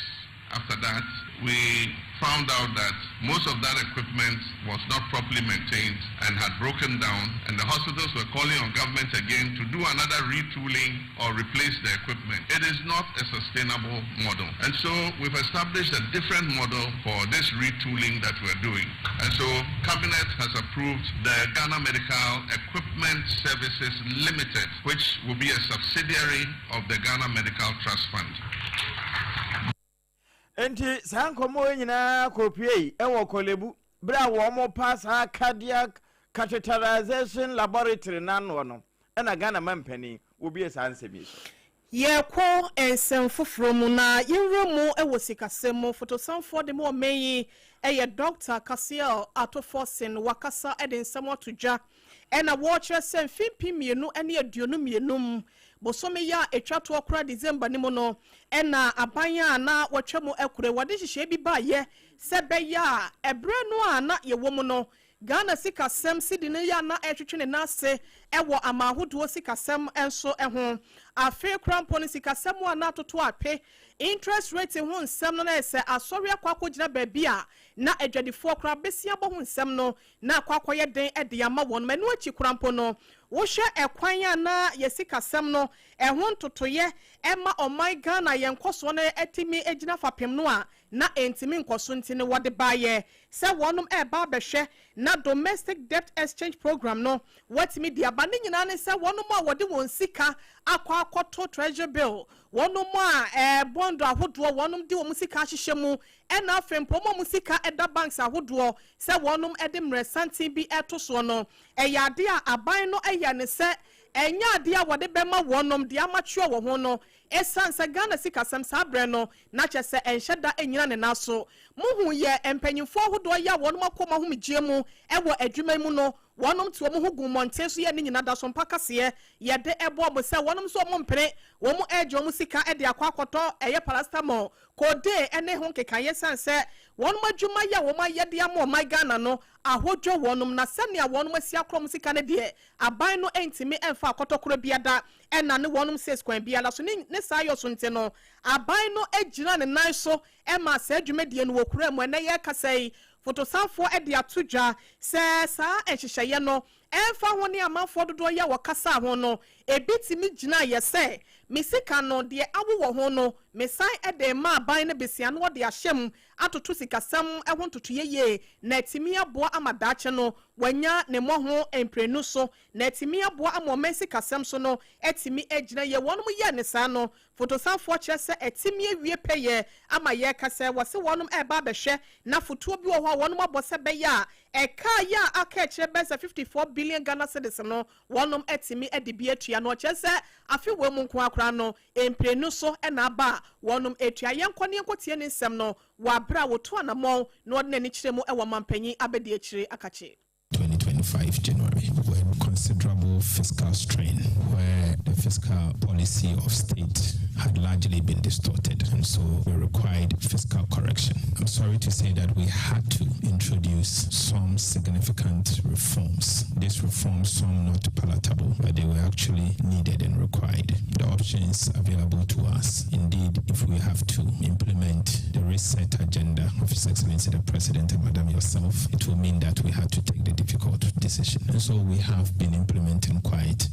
after that, we found out that most of that equipment was not properly maintained and had broken down, and the hospitals were calling on government again to do another retooling or replace the equipment. It is not a sustainable model. And so we've established a different model for this retooling that we're doing. And so Cabinet has approved the Ghana Medical Equipment Services Limited, which will be a subsidiary of the Ghana Medical Trust Fund. Enti sankomo nyina kopie ewo kolebu bra wo mo pass ha cardiac catheterization laboratory nano no na Ghana mampani obi esansebi ye ko ensem foforo mu na yinromu ewo sikasem fotosanfo de mo meyi eye Dr. Kasiel Atofosin wakasa eden samo todwa ena wo kire sem fimpi mienu ene aduonu mienum bosome ya etwa to okra December ni mo no ena abanya na wotwemu ekure wode hihye bi ba ye sebe ya ebre no na ye wo mo no Ghana sikasem sidi ne ya na etwetwe ne nase ewo amahodo sikasem enso eho afi krampo ne sikasem na toto ape interest rate ho nsem no na ese asori akwakọ gina babia na adwadifo kra besia bo ho nsem no na akwakọ ye den ede ama won manu achi krampo no wo hwe ekwan ya na yesikasem no eho ntotoye ema oman Ghana ye nkoso na etimi egina fapem no a na entimi nkoso ntine wode baye se wonum eba behwe na domestic debt exchange program no watimi dia bane nyina ne se wonum a wode won sika akwa akoto treasury bill wonum a bondo ahodo wonum di won sika hyehye mu ena afempomo mu sika eda banks ahodo se wonum ede mresanti bi etoso no eyade a aban no eya ne se enya ade a wode bema wonum de amachuo wo ho no esanse Ghana sikasem sabre no na chese enhyeda enyina ne naso muhu ye empanyimfo ahodo ya wonum akoma hu migye mu ewo adwuma mu no wonum to mo hugu monte so ye ne nyina da so mpakase ye de ebo bo se wonum so mo mpere wo mu ejo mu sika e de akwakoto eye paracetamol kode ene ho keka ye sanse wonum adwuma ya wo ma ye de am my Ghana no ahodwo wonum na sane a wonum asia krom sika ne de aban no entimi emfa akotokoro biada ena ne wonum ses kwan biala so ne sayo so nte no aban no agina ne nan so e ma sa adwumadie no wokura mu ene ye kasai fotosanfo e de atodwa se sa enhyehye no emfa ho ne amanfo dodo ya wakasa ho no ebitimi gina ye se misika no de awo ho no mesan e de ma aban ne besia no de ahyem atoto sikasam e ho ntoto yeye na etimi aboa amadache no wanya ne moho emprenu so na etimi aboa amoma sikasam so no etimi agina ye wonum ye ne sa no fotosanfo kyerese etimi awie peye ama ye kasa wase wonum e ba behwe na foto bi wo ho wonum abose be ya eka ya aka kyerebe 54 billion Ghana cedis no wonum etimi edibi atua no kyerese afi wo mu nko akra no emprenu so e na ba wonum etua ye nkone nkotie ne nsem no wabra wo to anamo no de nani kyeremu e wo mampanyi abedi akire akache 2025 January, when considerable fiscal strain, where the fiscal policy of state had largely been distorted, and so we required fiscal correction. I'm sorry to say that we had to introduce some significant reforms. These reforms, some not palatable, but they were actually needed and required. The options available to us, indeed, if we have to implement the reset agenda of His Excellency the President and Madam yourself, it will mean that we had to take the difficult decision. And so we have been implementing quite.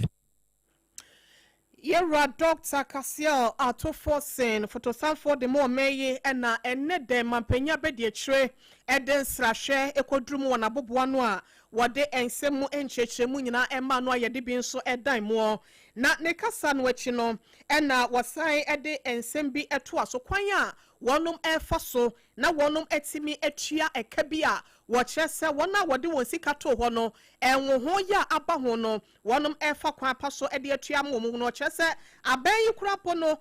Yera Dr. Kasiel Atofosin fotosanfo de mo meye na enne de mampanya be de kire eden srahwe ekodrum wona boboa no a wode ensemu enchechemu nyina ema no ayede bi nso edan mo na ne kasa no achi no na wasan ede ensem bi eto aso kwan a wonum efa so na wonum etimi etua eka bi a wo kyerese wona wode won sika to ho no enwo ho ya aba ho no wonum efa kwan pa so ede etua mo no kyerese aban yi kurapo no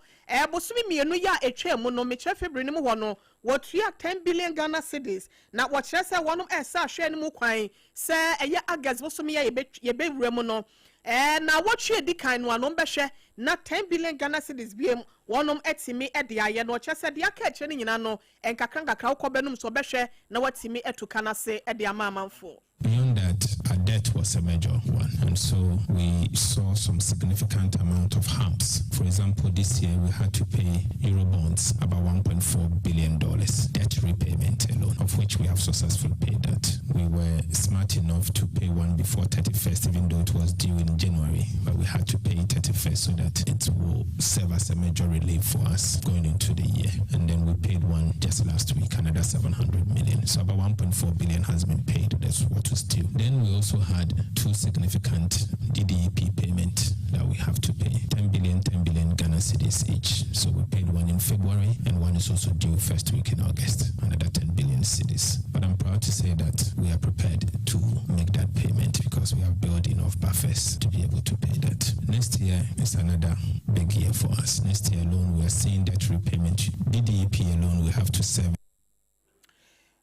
bosumi mienu ya etwa mu no me kye February ni mu ho no wotua 10 billion Ghana cedis na wo kyerese wonum esa hwe ni mu kwan se eye agas bosumi ya yebe wura mu no na wotwe dikan no anom behwe na 10 billion Ghana cedis biem wonum etimi ede aye no kyerese de aka ekye ni nyina no enkakra wokobenum so behwe na watimi etuka na se ede amamanfo. Beyond that, our debt was a major one, and so we saw some significant amount of harms. For example, this year we had to pay Eurobonds about $1.4 billion debt repayment alone, of which we have successfully paid that. We were smart enough to pay one before 31st, even though it was due in January, but we had to pay 31st so that it will serve as a major relief for us going into the year. And then we paid one just last week, another 700 million. So about 1.4 billion has been paid. That's what was due. Then we also had two significant DDEP payments that we have to pay, 10 billion Ghana cedis each. So we paid one in February, and one is also due first week in August, another 10 billion cedis. But I'm proud to say that we are prepared to make that payment because we have built enough buffers to be able to pay that. Next year is another big year for us. Next year alone, we are seeing that repayment. DDEP alone, we have to serve.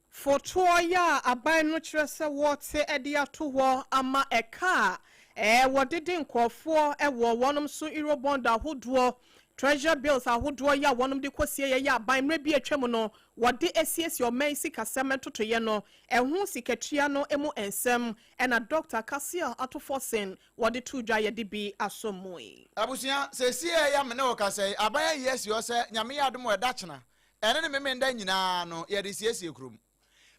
For 2 years, aban no kyerese wote ede ato ho ama eka wɔdede nkɔfoɔ ɛwɔ wɔnom so Eurobond ahodoɔ treasure bills ahodoɔ yɛ wɔnom de kɔsie yɛ aban mmerɛ bi atwa mu no wɔde asiesie ɔman sikasɛm ntotoyɛ no ɛho sikatua no emu ensɛm ɛna Dr. Kasia Atofosen wɔde to dwa yɛ de bi asomoi abusua sesie ya mene wo kasɛ aban yɛ si ɔsɛ nyame yɛ adom ɛda kyena ɛne ne memenda nyinaa no yɛ de siesie krom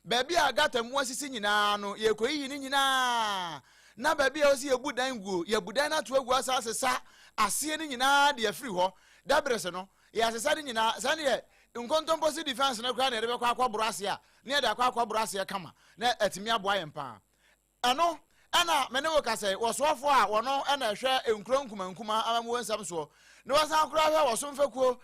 baabi a gata mu asisi nyinaa no yɛ koyi ni nyinaa na baabi a osi yebu dan guo yebu dan na to agu asase sa asie ni nyinaa de afiri hɔ dabrese no yɛ asesa ni nyinaa sa ne yɛ nkontomposi defense na kura na yɛde bɛkɔ akɔboro ase a ne yɛde akɔ akɔboro ase kama na atimi aboa yɛn paa ɛno ɛna mene wo kasɛ wɔsoafo a wɔno ɛna hwɛ enkuro nkuma amamu nsam so ne wasan kura hwɛ wɔsomfekuo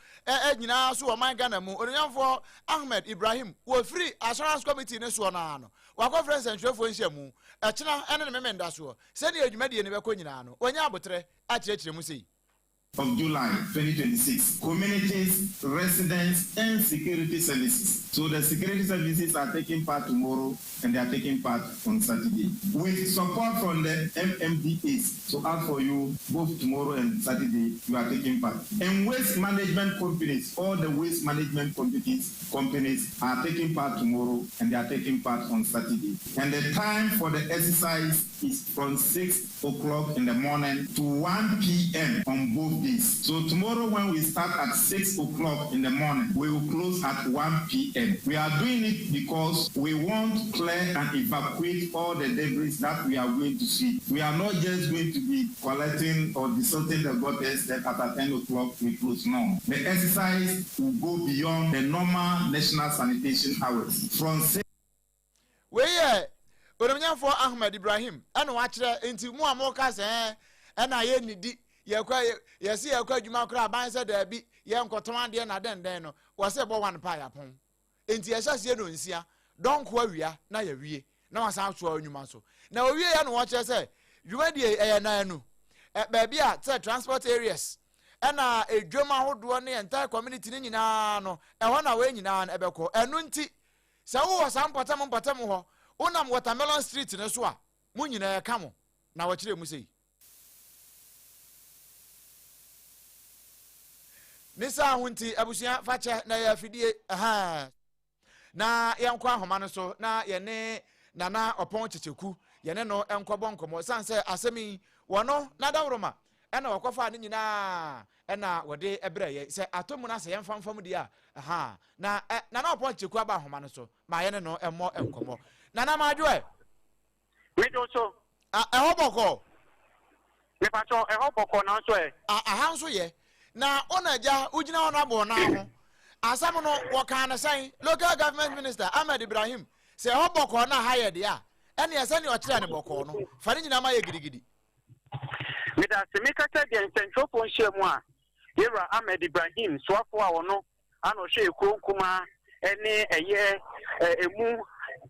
nyinaa so wɔ man Ghana mu onyanfo Ahmed Ibrahim wo free assurance committee ne so na no wakɔ friends and chefo nhia mu ɛkyena ɛne ne memenda so sɛ ne adwumadie ne bɛkɔ nyinaa no onya abotre akyerɛkyerɛ mu sei of July 2026, communities, residents, and security services. So the security services are taking part tomorrow and they are taking part on Saturday. With support from the MMDAs, so as for you, both tomorrow and Saturday, you are taking part. And waste management companies, all the waste management companies are taking part tomorrow and they are taking part on Saturday. And the time for the exercise is from 6 o'clock in the morning to 1 p.m. on both days. So tomorrow when we start at 6 o'clock in the morning, we will close at 1 p.m. We are doing it because we want to clear and evacuate all the debris that we are going to see. We are not just going to be collecting or desalting the gutters that at 10 o'clock we close. No. The exercise will go beyond the normal national sanitation hours. From 6 Oromnyafo Ahmed Ibrahim ana wakyerɛ enti mu amoka sɛ ɛna yɛ nidi yɛsi yɛkɔ adwuma kora aban sɛ daabi yɛ nkɔtɔn adeɛ na dɛndɛn no wɔsɛ bɔ wan pa yapon enti yɛhyɛseɛ no nsia dɔnko awia na yɛwie na wasan atwa adwuma so na owie ya no wɔkyerɛ sɛ dwumadie ɛyɛ nan no baabi a sɛ transport areas ɛna edwoma ahodoɔ ne entire community ne nyinaa no ɛhɔ na wɔ nyinaa no ɛbɛkɔ ɛno nti sɛ wo wɔ san mpɔtam hɔ unam Watermelon Street ne so a mu nyina ka mo na wɔkyerɛ mu sei nisa hunti abusua fache na ya fidie na yankɔ ahoma no so na yɛne nana ɔpɔn kyekyeku yɛne no ɛnkɔbɔ nkɔmɔ sanse asɛmi wɔno na dawroma ɛna wɔkɔfa ne nyinaa ɛna wɔde ɛbrɛ yɛ sɛ atomu na sɛ yɛmfamfam di a na nana ɔpɔn kyekyeku aba ahoma no so ma yɛne no ɛmmɔ nkɔmɔ nana madwe we do so ehoboko me pacho ehoboko na so aha nso ye na onaja ugina ona bo na ho asam no woka na san local government minister Ahmed Ibrahim se ehoboko na haye de a ene yesa ne okire ne boko no fa ne nyina ma ye gidigidi me da se me kata de ntentropon hye mu a yera Ahmed Ibrahim soafo a wono ana hwe ekuro nkuma ene eye emu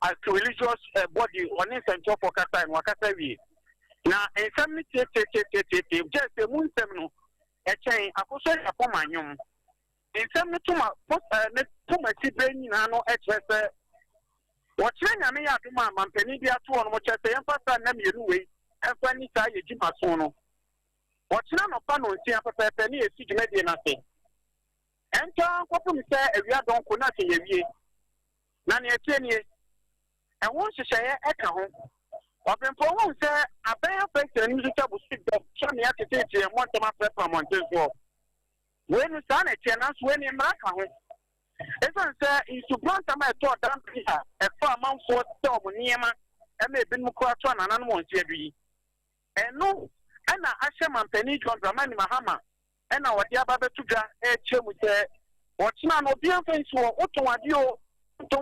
as religious body on in central for kasa and wakasa wi na ensem just the moon semno e chen akoso APAM anyum ensem no tuma tibre nyina no e kyerese wo kyerɛ nyame ya adoma mampani bi ato no mo kyerese yɛmfa na mienu wei ɛfa ni sa ye jima so no wo kyerɛ no pa no ntia pepepe ne esi dwumadi na se enta kopum sɛ awia donko na se yewie na ne etienie and one share eka ho obrempong say abaya person ni so busi do chami atete e monte ma prepare monte so when san e tia na so when mraka ho esan say isu branta ma to dan pia e fa manfo te omo niema e ma ebi mu ko ato anana no monte adu eno ana ahye mampani John Dramani Mahama ena wode aba betudwa e chemu say wotina no bia fanso oton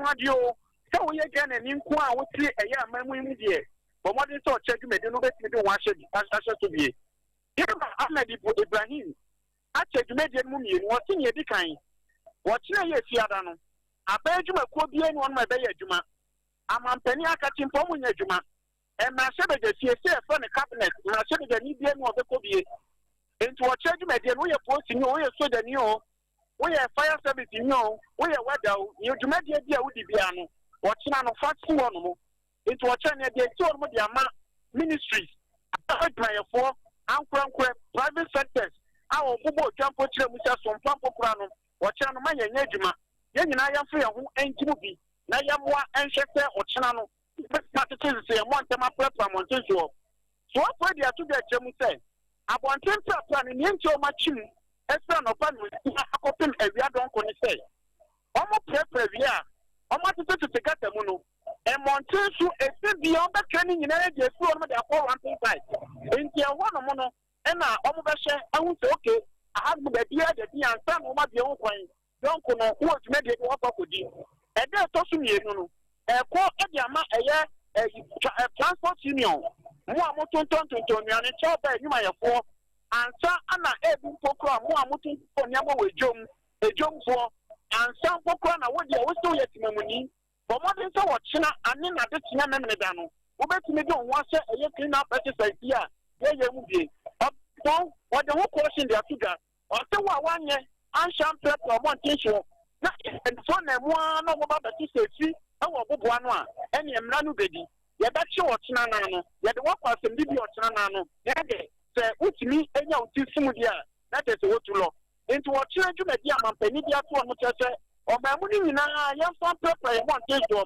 adio so we again and in kwa what a year man die but what is so check me no bet me do one shade to be Ahmed Ibrahim a check me dey mu mi what in ye di kan what na ye fiada no abejuma ko bi enu on ma be adwuma amampani akati mpom nya adwuma e ma se be de sie for the cabinet na se de ni bi enu obeko bie enti what check me dey no ye post ni o ye so de ni o we ye fire service ni o we ye weather ni adwuma de bia wudi bia no watching no fast one mo into watching the two of the ama ministries for private sectors. Our Bubo jump for Chimusa, some Pampo, or Chanama Yajuma. Yanina Free and Timubi, Nayamwa and Shekter or Chanano. But say, I want them up from Montejo. So what they are to get Jamusa? I want them to plan in into machine. Extra no pan with open a yard on say. Almost previa. Almost to take at the mono. And Montejo is beyond the training in energy for the 415. In the one mono, and now almost I would say, okay, I have the idea that the answer will not be on point. Don't know what made it work with you. And then toss me, a call a transport union. Muamuton to Tony Chop, you might afford. And so, Anna Ebin Pokra, Muamuton for Yamo with Jum, a jump for, and some Pokra, what you always do yet, Mamuni. But what is our China and then at the China Memedano? Who bet me don't want to say a clean up idea. There you will be. Up, what the whole question they are figure. Or so 1 year. And champion for one tissue. And so, one about the tissue, our Bubuana, and Yamranu Bedi. You bet you watch Nano, yet the work was a video Nano. Yade, say, which me, and your Tissumudia, that is what to look. Into what children you may be a Penidia to a muchacha, or my money in a young fan paper, one tissue.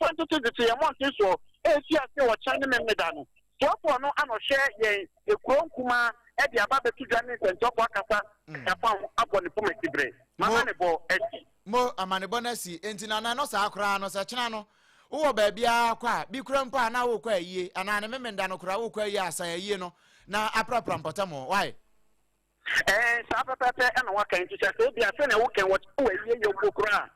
Want to see a one tissue, as you are still a China Medano. So, for no, I'm not share ye, a Kron Kuma. Eddie about the 2 January and Top Wakasa, upon the Pumaki Bray. Mamanebo, Eddie. Mo amanebonesi enti na no sa akra no sa chena no wo ba bia kwa bi krampa na wo kwa yie ana ne memenda no kra wo kwa yie asa yie no na aprapra mpotamo why sa papa e na waka nti se bia se na wo ken wo yie yo kokra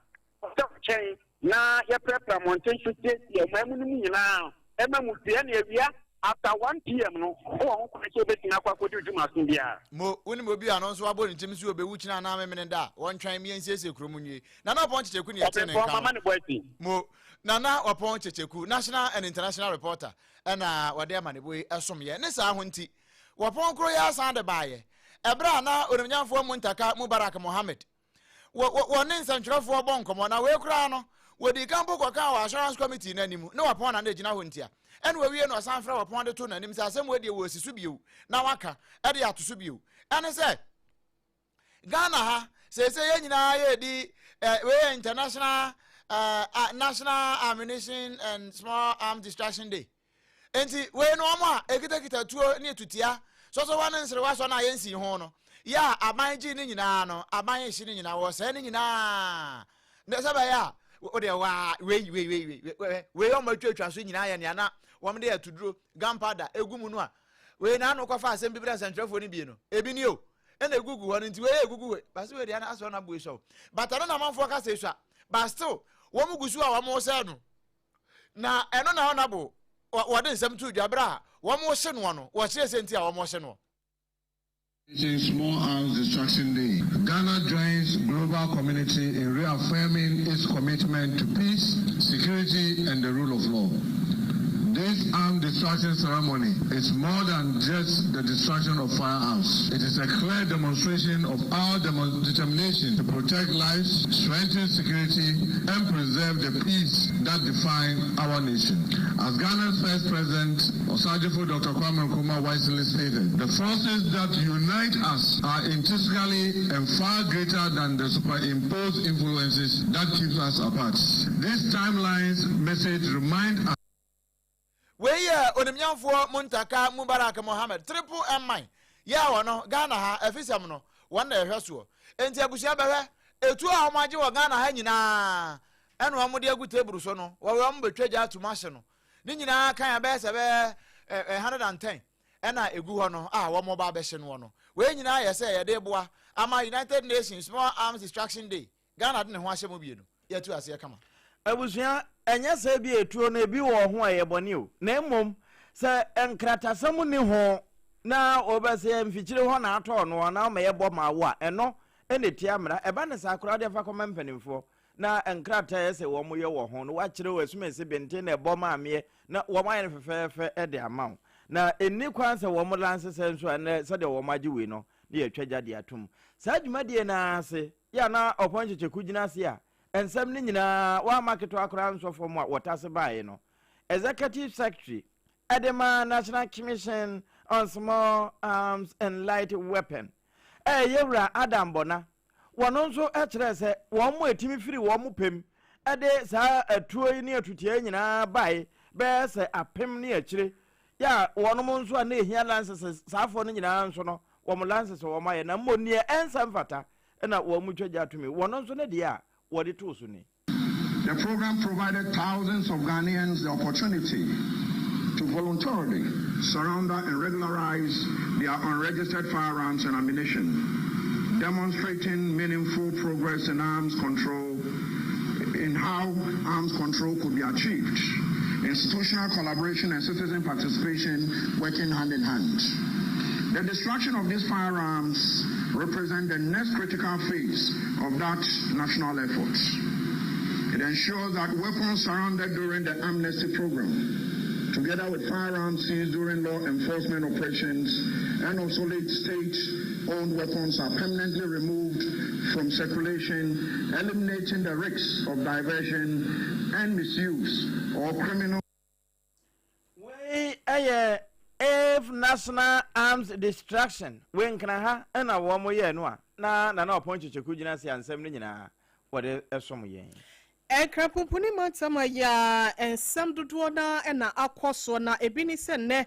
so chen na ye prepare mountain shoot ye mamu ni nyina e mamu tie na awia after 1 p.m. no o ko ke betina kwa ko djuma so bia mo woni mo bia no so abo ni tim so obewu china na memenda won twan mi ensese kromu nyi na na pon checheku ni yete ne kan mo nana opon checheku national and international reporter na wade amanebo esom ye ne sa ho nti wopon kro ya san de baaye ebra na onimnyamfo Muntaka Mubarak Mohammed wonin santwerefo bonkomo na we kra no wodi kampo koka wa assurance committee nanim na wapon na gina ho ntia ene wawie no san fra wapon de to nanim se asem we de wo sisu bio na waka e de atoso bio ene se Ghana ha se ye nyina ye di we international national ammunition and small arms distraction day enti we no ma ekita tuo ne tutia so wan nsere wa so na yensi ho no ya amanji ni nyina no amanji ni nyina wo se ni nyina ne saba ya o de wa we o ma twatwa so nyina ya ne ana wo me de atuduro gunpowder egumu no a we na no kwafa asem bibira santrafo ni bi no ebi ni o ena egugu ho nti we egugu we ba se we de ana aso na bu so but ana na manfo ka se so but still wo mu gusu a wo mo se no na eno na honabo wo de nsem tu dwabra wo mo hye no no wo hye senti a wo mo hye no. It's Small Arms Destruction Day. Ghana joins global community in reaffirming its commitment to peace, security, and the rule of law. This armed destruction ceremony is more than just the destruction of firearms. It is a clear demonstration of our determination to protect lives, strengthen security, and preserve the peace that defines our nation. As Ghana's first president, Osajifo Dr. Kwame Nkrumah wisely stated, the forces that unite us are intrinsically and far greater than the superimposed influences that keep us apart. This timeline's message reminds us we onimnyamfo Muntaka Mubarak Mohammed triple M ya wono Ghana ha afisam no wona ehweso enti abusia behwe etu a omaje wo Ghana ha nyina eno amode agu table so no wo mbetwaja atumahye no ni nyina kan ya be se be 110 ena egu ho no a wo mo ba be hye no no we nyina ye se ye de boa ama United Nations Small Arms Destruction Day Ghana de ne ho ahye mo bie no ye tu ase kama abusia enya se bi etuo na bi wo ho ayeboni o na emom se enkratasam ni ho na obese mfikyire ho na ato no na ma yebo ma wo a eno eneti amra eba ne sakura de fa koma mpanimfo na enkrata ese wo mo ye wo ho no wa kire wo asumese bente na ebo ma ame na wo ma ye fefefe e de amaw na eni kwanse wo mo lanse senso na se de wo maji we no na ye twagya de atum sa dwumadie na ase ya na oponcheche kugina ase a ensem ni nyina wa marketo akora nsofo mu a wotase baaye no executive secretary Edema National Commission on Small Arms and Light Weapon. Yewra Adam Bona. One also address one more Timmy free one more pim. Ade sa a toy near to Tiana by bears a pim near Chile. Ya, one month one day here lances Safon in Ansono, one lances or my number near and some fata, and not one much to me. One also dear, what it was. The program provided thousands of Ghanaians the opportunity to voluntarily surrender and regularize their unregistered firearms and ammunition, demonstrating meaningful progress in arms control, in how arms control could be achieved, institutional collaboration and citizen participation working hand in hand. The destruction of these firearms represents the next critical phase of that national effort. It ensures that weapons surrounded during the amnesty program, together with firearms seized during law enforcement operations and obsolete state-owned weapons, are permanently removed from circulation, eliminating the risks of diversion and misuse or criminal. If national arms destruction, when can I have and a one more year no na point to Kujina and 70 what is some year. Enkrapumpuni matama ya ensam dodoɔ na ɛna akɔso na ebi ni sɛ nnɛ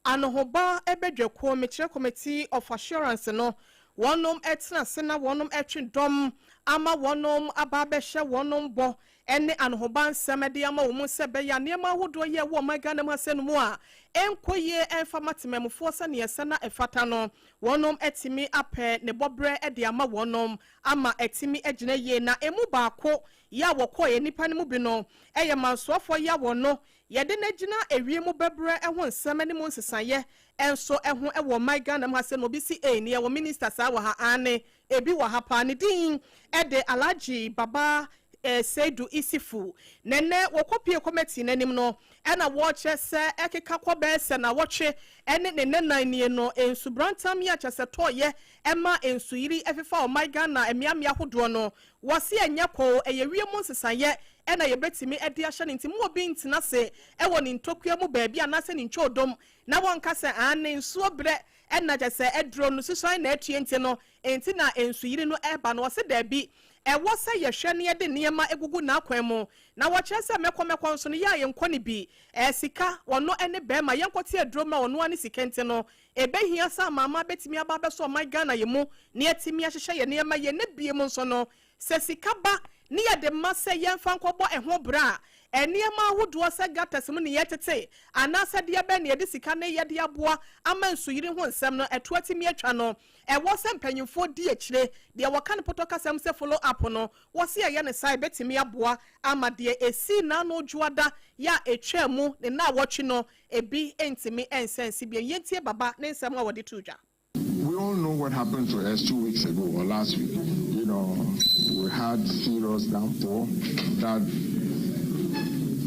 anohoba ɛbɛdwa ko mekyerɛ committee of assurance no wɔnom ɛtena se na wɔnom ɛtwe dɔm ama wɔnom aba bɛhyɛ wɔnom bɔ ɛne anohoba nsɛm ɛde ama wɔn sɛ bɛyɛ nneɛma ahodoɔ yɛ wɔ ɔman Ghana mu asɛ no mu a ɛnkɔyie ɛmfa matemamufoɔ sɛ ne yɛsɛ na ɛfata no wɔnom ɛtumi apɛ ne bɔbrɛ ɛde ama wɔnom ama ɛtumi ɛgyina yie na emu baako ya wɔkɔɔ nipa ne mu bi no ɛyɛ mansoafoɔ ya wɔ no yɛde na gyina ewie mu bɛbrɛ ɛho nsɛm ne mu nsesaeɛ ɛnso ɛho ɛwɔ ɔman Ghana mu asɛ no obi si ne ɛwɔ minister saa wɔ ha ane ebi wɔ ha paa ne din ɛde Alhaji Baba Seidu Isifu nene wokopie committee nanim no ena woche se ekeka kobe se na woche ene ne nan nie no ensu brantam ya chese toye ema ensu yiri efefa o my Ghana emiamia hodo no wose enya ko eyewie mu nsesaye ena yebetimi ede ahye ne ntimo obi ntina se ewo ne ntokua mu baabi anase ne ntwodom na wonka se ane nsu obre ena chese edro no susan na atue nti no enti na ensu yiri no eba no wose dabi ɛwɔ sɛ yɛhwɛ ne yɛde nneɛma egugu n'akwan mu na wɔkyerɛ sɛ mɛkɔ nso no yɛ a yɛnkɔ ne bi sika wɔno ne bɛrima yɛnkɔte aduro ma wɔno ani sika nti no ɛbɛhia sɛ amaama bɛtumi aba bɛsɔ ɔman Ghana yɛ mu ne yɛtumi ahyehyɛ yɛ nneɛma yɛ ne bie mu nso no sɛ sika ba ne yɛde ma sɛ yɛmfa nkɔbɔ ɛho bra a nneɛma ahodoɔ sɛ gatas mu ne yɛtete anaasɛ deɛ bɛ ne yɛde sika ne yɛde aboa ama nsuyiri ho nsɛm no ɛto atimi atwa no ɛwɔ sɛ mpanyimfoɔ di akyire deɛ wɔka ne pɔtɔ kasɛm sɛ follow up no wɔse ɛyɛ ne saa ɛbɛtumi aboa ama deɛ esi na no dwoada ya etwa mu ne na wɔtwe no ebi entimi ensense bi yɛntie baba ne nsɛm a wɔde to dwa. We all know what happened to us 2 weeks ago or last week. You know, we had serious downpour that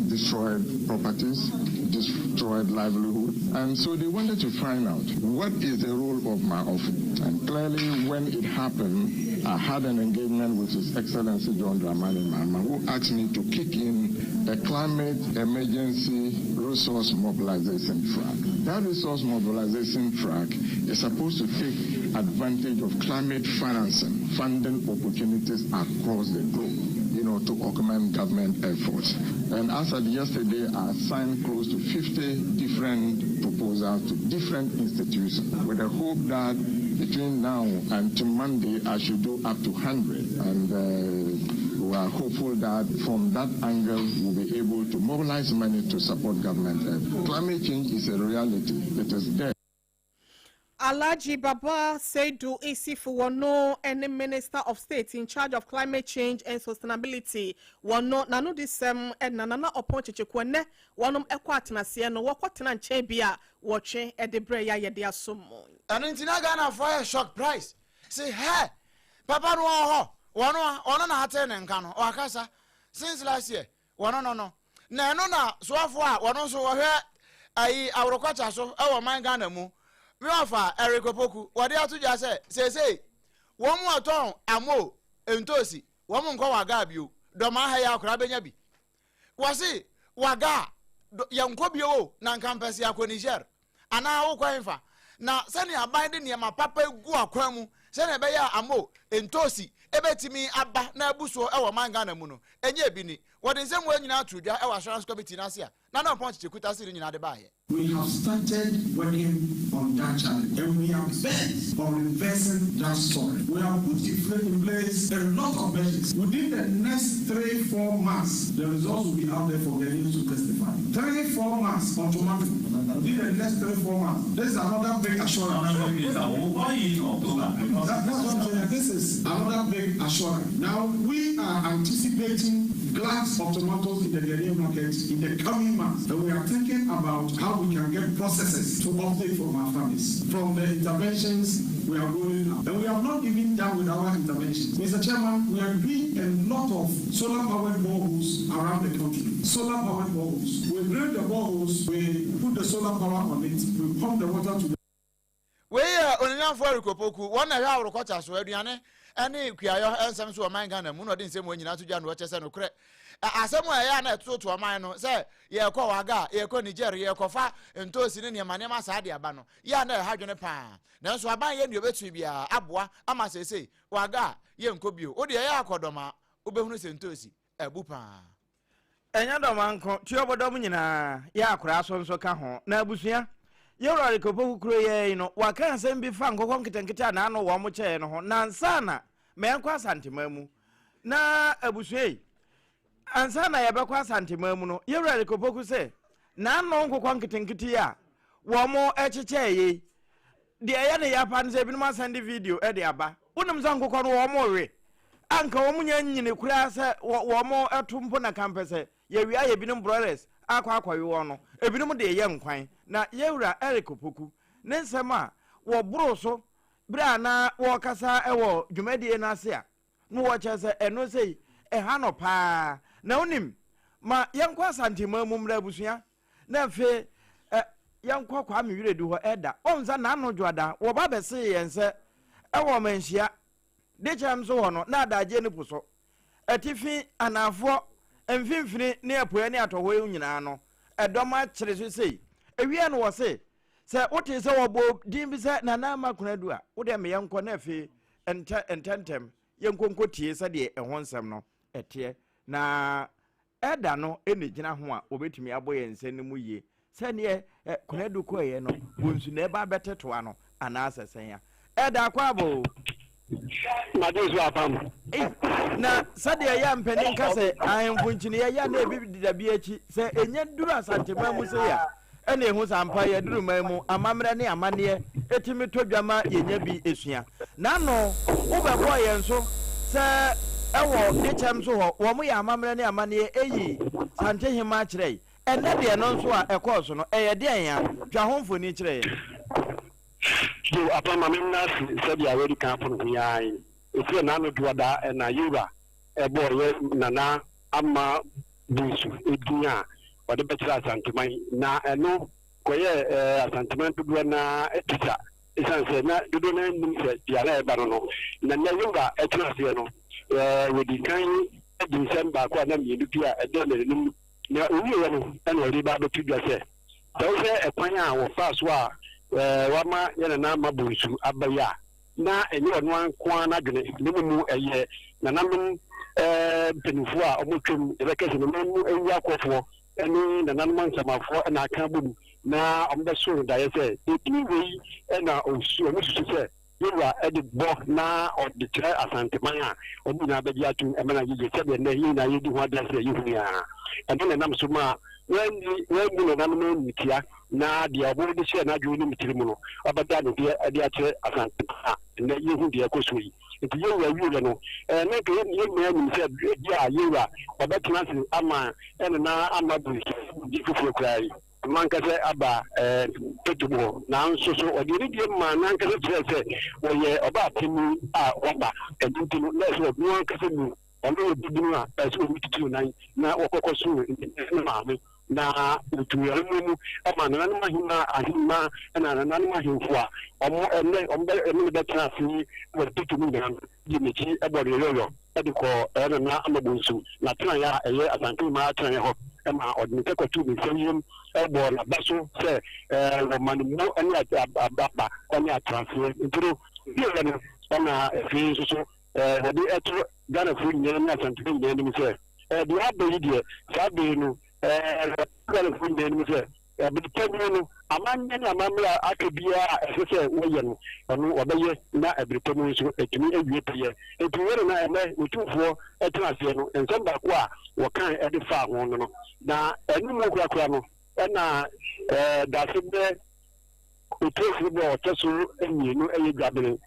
destroyed properties, destroyed livelihood. And so they wanted to find out what is the role of my office. And clearly when it happened, I had an engagement with His Excellency John Dramani Mahama, who asked me to kick in a climate emergency resource mobilization track. That resource mobilization track is supposed to take advantage of climate financing, funding opportunities across the globe, you know, to augment government efforts. And as of yesterday, I signed close to 50 different proposals to different institutions with the hope that between now and to Monday, I should do up to 100. And we are hopeful that from that angle, we'll be able to mobilize money to support government efforts. Climate change is a reality. It is there. Alhaji Baba Seidu Isifu wano any Minister of State in charge of climate change and sustainability wano nanu disem nana oponche kwene wanom ekwatena se no wakotena nche bia woche edebre ya yede asomo anu ntina Ghana fire shock price say hey papa no ho wono na hate ne nka no wakasa since last year wono no na eno na soafo a wono so wo hwe ayi awrokocha so e wo man Ghana mu mi ofa Eric Opoku wode atoja say wo mu aton amo entosi wo mu nko waga bio do ma ha ya akra benya bi wo se waga yanko bio na nkampesi akọ Niger ana wo kwan fa na sani aban de niam papa egu akwan mu sani ebe ya amo entosi ebetimi aba na abuso e wo manga na mu no enye bi ni wode nsem wo nyina atudwa e wo assurance committee na ase a na na pon chikuta siri nyina de baaye. We have started working on that challenge and we have bent on reversing that story. We have put in place a lot of measures. Within the next 3-4 months, the results will be out there for Ghanaians to testify. 3-4 months automatically. Within the next 3-4 months. This is another big assurance. This is another big assurance. Now we are anticipating glass of tomatoes in the Ghanaian market in the coming months. And we are thinking about how we can get processes to update from our families. From the interventions we are going on. And we have not even done with our interventions. Mr. Chairman, we are doing a lot of solar-powered boreholes around the country. Solar-powered boreholes. We drill the boreholes, we put the solar power on it, we pump the water to the... We are only for Kopoku, one hour quarter, so Adriane, and Kiayo, and some sort of mine gun, and Muno didn't say when you're not to John Watches and Cre. As somewhere I am to a mine, say, Ye ko waga, ye ko Nigeria, ye ko fa, and to sin in your manema sadia bano. Ya no hydrogen pan. Now so I buy you bet to be a abwa, I must say, waga, ye nkobio, o de ya kodoma, ubehunu sentosi, a bupa. Enyado manko, Tiobodomu nyina, ya kraso nso ka ho, na abusia. Yoro Kopoku kuro ye no, waka nsem bi fa nkokon kitenkita na ano wo mo che no ho, na nsana me nkwa asantemamu. Na abusia ansana yabekwa asantemamu no, Yoro Kopoku se, na ano nkokon kitenkiti ya, wo mo echeche ye. De ya ne yapa nse bi no ma send video e de aba. Unum san nkokon wo mo we. Anka wo munya nyine kura se wo mo etumpo na campus ye wi aye binum brothers akwa wo no ebinum de ye nkwan na yewura Kopoku ne nsema wo bro so bra na wo kasa wo dwumadie na ase a no wo chese eno sei ha no pa na unim ma yenkwa santima mu mra busua na fe yenkwa kwa mewiredu ho eda onza na no dwada wo ba bese yense wo manhia de chamso ho no na adaje ne puso atifi anafo emfimfini ne apoe ne atoho nyina no edoma kire so sei ewie no wo se wote se wo bo din bi se na na makunadu a wo de me yenko na fe ententem yenkonko tie se de ehon nsem no etie na eda no enegina ho a obetumi aboye nsenimu ye se ne kunadu ko ye no bonsu na eba beteto ano ana asesen ya eda kwa bo Madezu APAM. Na sadia ya mpeni nkase ahemfunchini ya na ebi didabi echi se enye duru asantema mu se ya ene ehu sampa ya duru mamu amamre ne amane etimi todwama yenya bi esua na no ubebo ye nso se ewo dechem so ho wo mu ya amamre ne amane eyi sante hima kire ene de no nso a ekọọso no eye de ya twa homfoni kire So APAM amemna sabi already come from yai. If you na no duada na yura ebo ye nana ama busu edunya ode betira asanteman na eno koye asanteman dudu na etisa isanse na dudu na nim se diala e ba no na na yura etna se no we di kan December ko na mi dupia ede le nim na owi we no na ori ba do tudwa se so se ekwan a wo fa so a wama yana na mabunsu abaya na enye ono anko na dwene nemu eye na nanum penufo a omotwem ebekese no nemu ewu akofo eni na nanum ansamafo na aka bomu na ombeso da ye se etini wei na osu omususu se yewa edi bo na odikire asanteman a obu na abedi atu emena yeye sebe na yi na yedi ho adresse yehu ya eno na nam so ma when na nanum nitia na dia bo de share na dwoni mitirimu no abada no de ache asante na yehu de ekosui enti yewa wiye no na ke ye me ni se dia yewa obetuna se ama na ama bu di fufu krai mankase aba petubo na nsoso odiri die ma na nkase trese oye oba timi a oba edutinu na so no nkase mu ono bibinu a eso mititu na okokosu na na utuya mu ama na mahima ahima na mahimfo a omo enne betena fi wo tutu na dimechi ebori yoyo ediko na amabunsu na tena ya eye asante ma tena ho ma odinse kwatu mi seyem ebo na baso se romanimo ani ababa ani atransfer ntiro bi no na fi so wodi etro Ghana fu nyere na santife nyere ni se di abayi de sabe no Ghana fu nyere ni se bi pegu no amanya na amamla akabia efese woye no ono obaye na abiripemu so etumi awie peye etuwere na eme utufo etrase no ensamba ko a wokan ede fa ho no na enu mo kura no na dasebe utufu bo oteso emienu eye gabere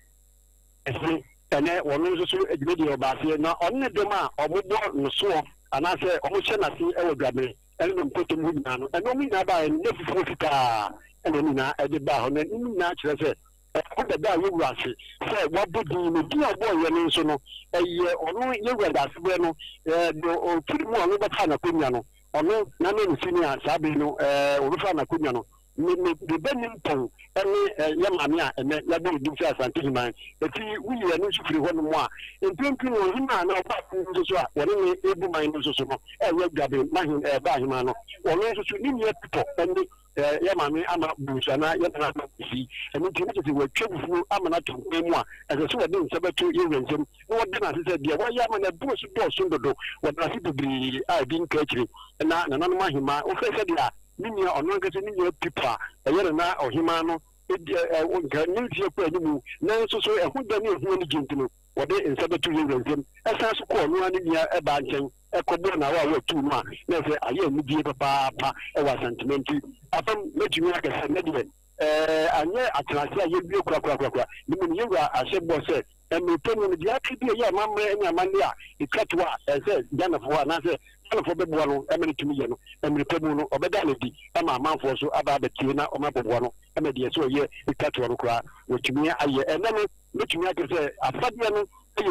ese ene wono so edibedi obase na onne dem a obobo nso anase omoche na si ewo gabere eno mpoto mu nyina no eno mu nyina ba ne fufu fika eno nyina ede ba ho na nyina kire se ko da yewu ase se wabodi no di obo ye no nso no eye ono yewu da asebe no do tiri mu ono bata na konya no ono na no senior sabe no orufa na konya no me benim pon ene ye mame a ene ya bo du fi asante himan eti wuyi eno sufiri ho no mo a empempi no hima na oba nso so a woni ne ebu man nso so no ye gabe mahin ba hima no woni nso so ni ne pipo ene ye mame ama busana ye na si eno ti ne ti we twebufu ama na tonko mu a ese so wode nsabeto ye wensem no wode na se dia wa ya ma na bu so do so dodo wode na se bibiri a bi nka akiri na no mahima o fe se dia nini ono ngase nini pipa eyere na ohima no nka nti ekwa animu na nso so ehuda ne ehu ni gintino wode nsabetu ye wensem esa so ko no ani nia eba nchen ekobo na wa tu no a na se aye mu die papa e wa sentimenti afam metumi akasa na de anye atrase aye bi kura nimu ye wa asebo se emepenu ni dia kidi ye mamre nya mande a ikatwa ese janafo na se for the one, Emily to me, Emily Pemuno, or Bedality, and my mouth was so about the Tina or my Bobuano, and the so ye, the Catuan cry, which me, and then which me, I can say, a Fabiano, to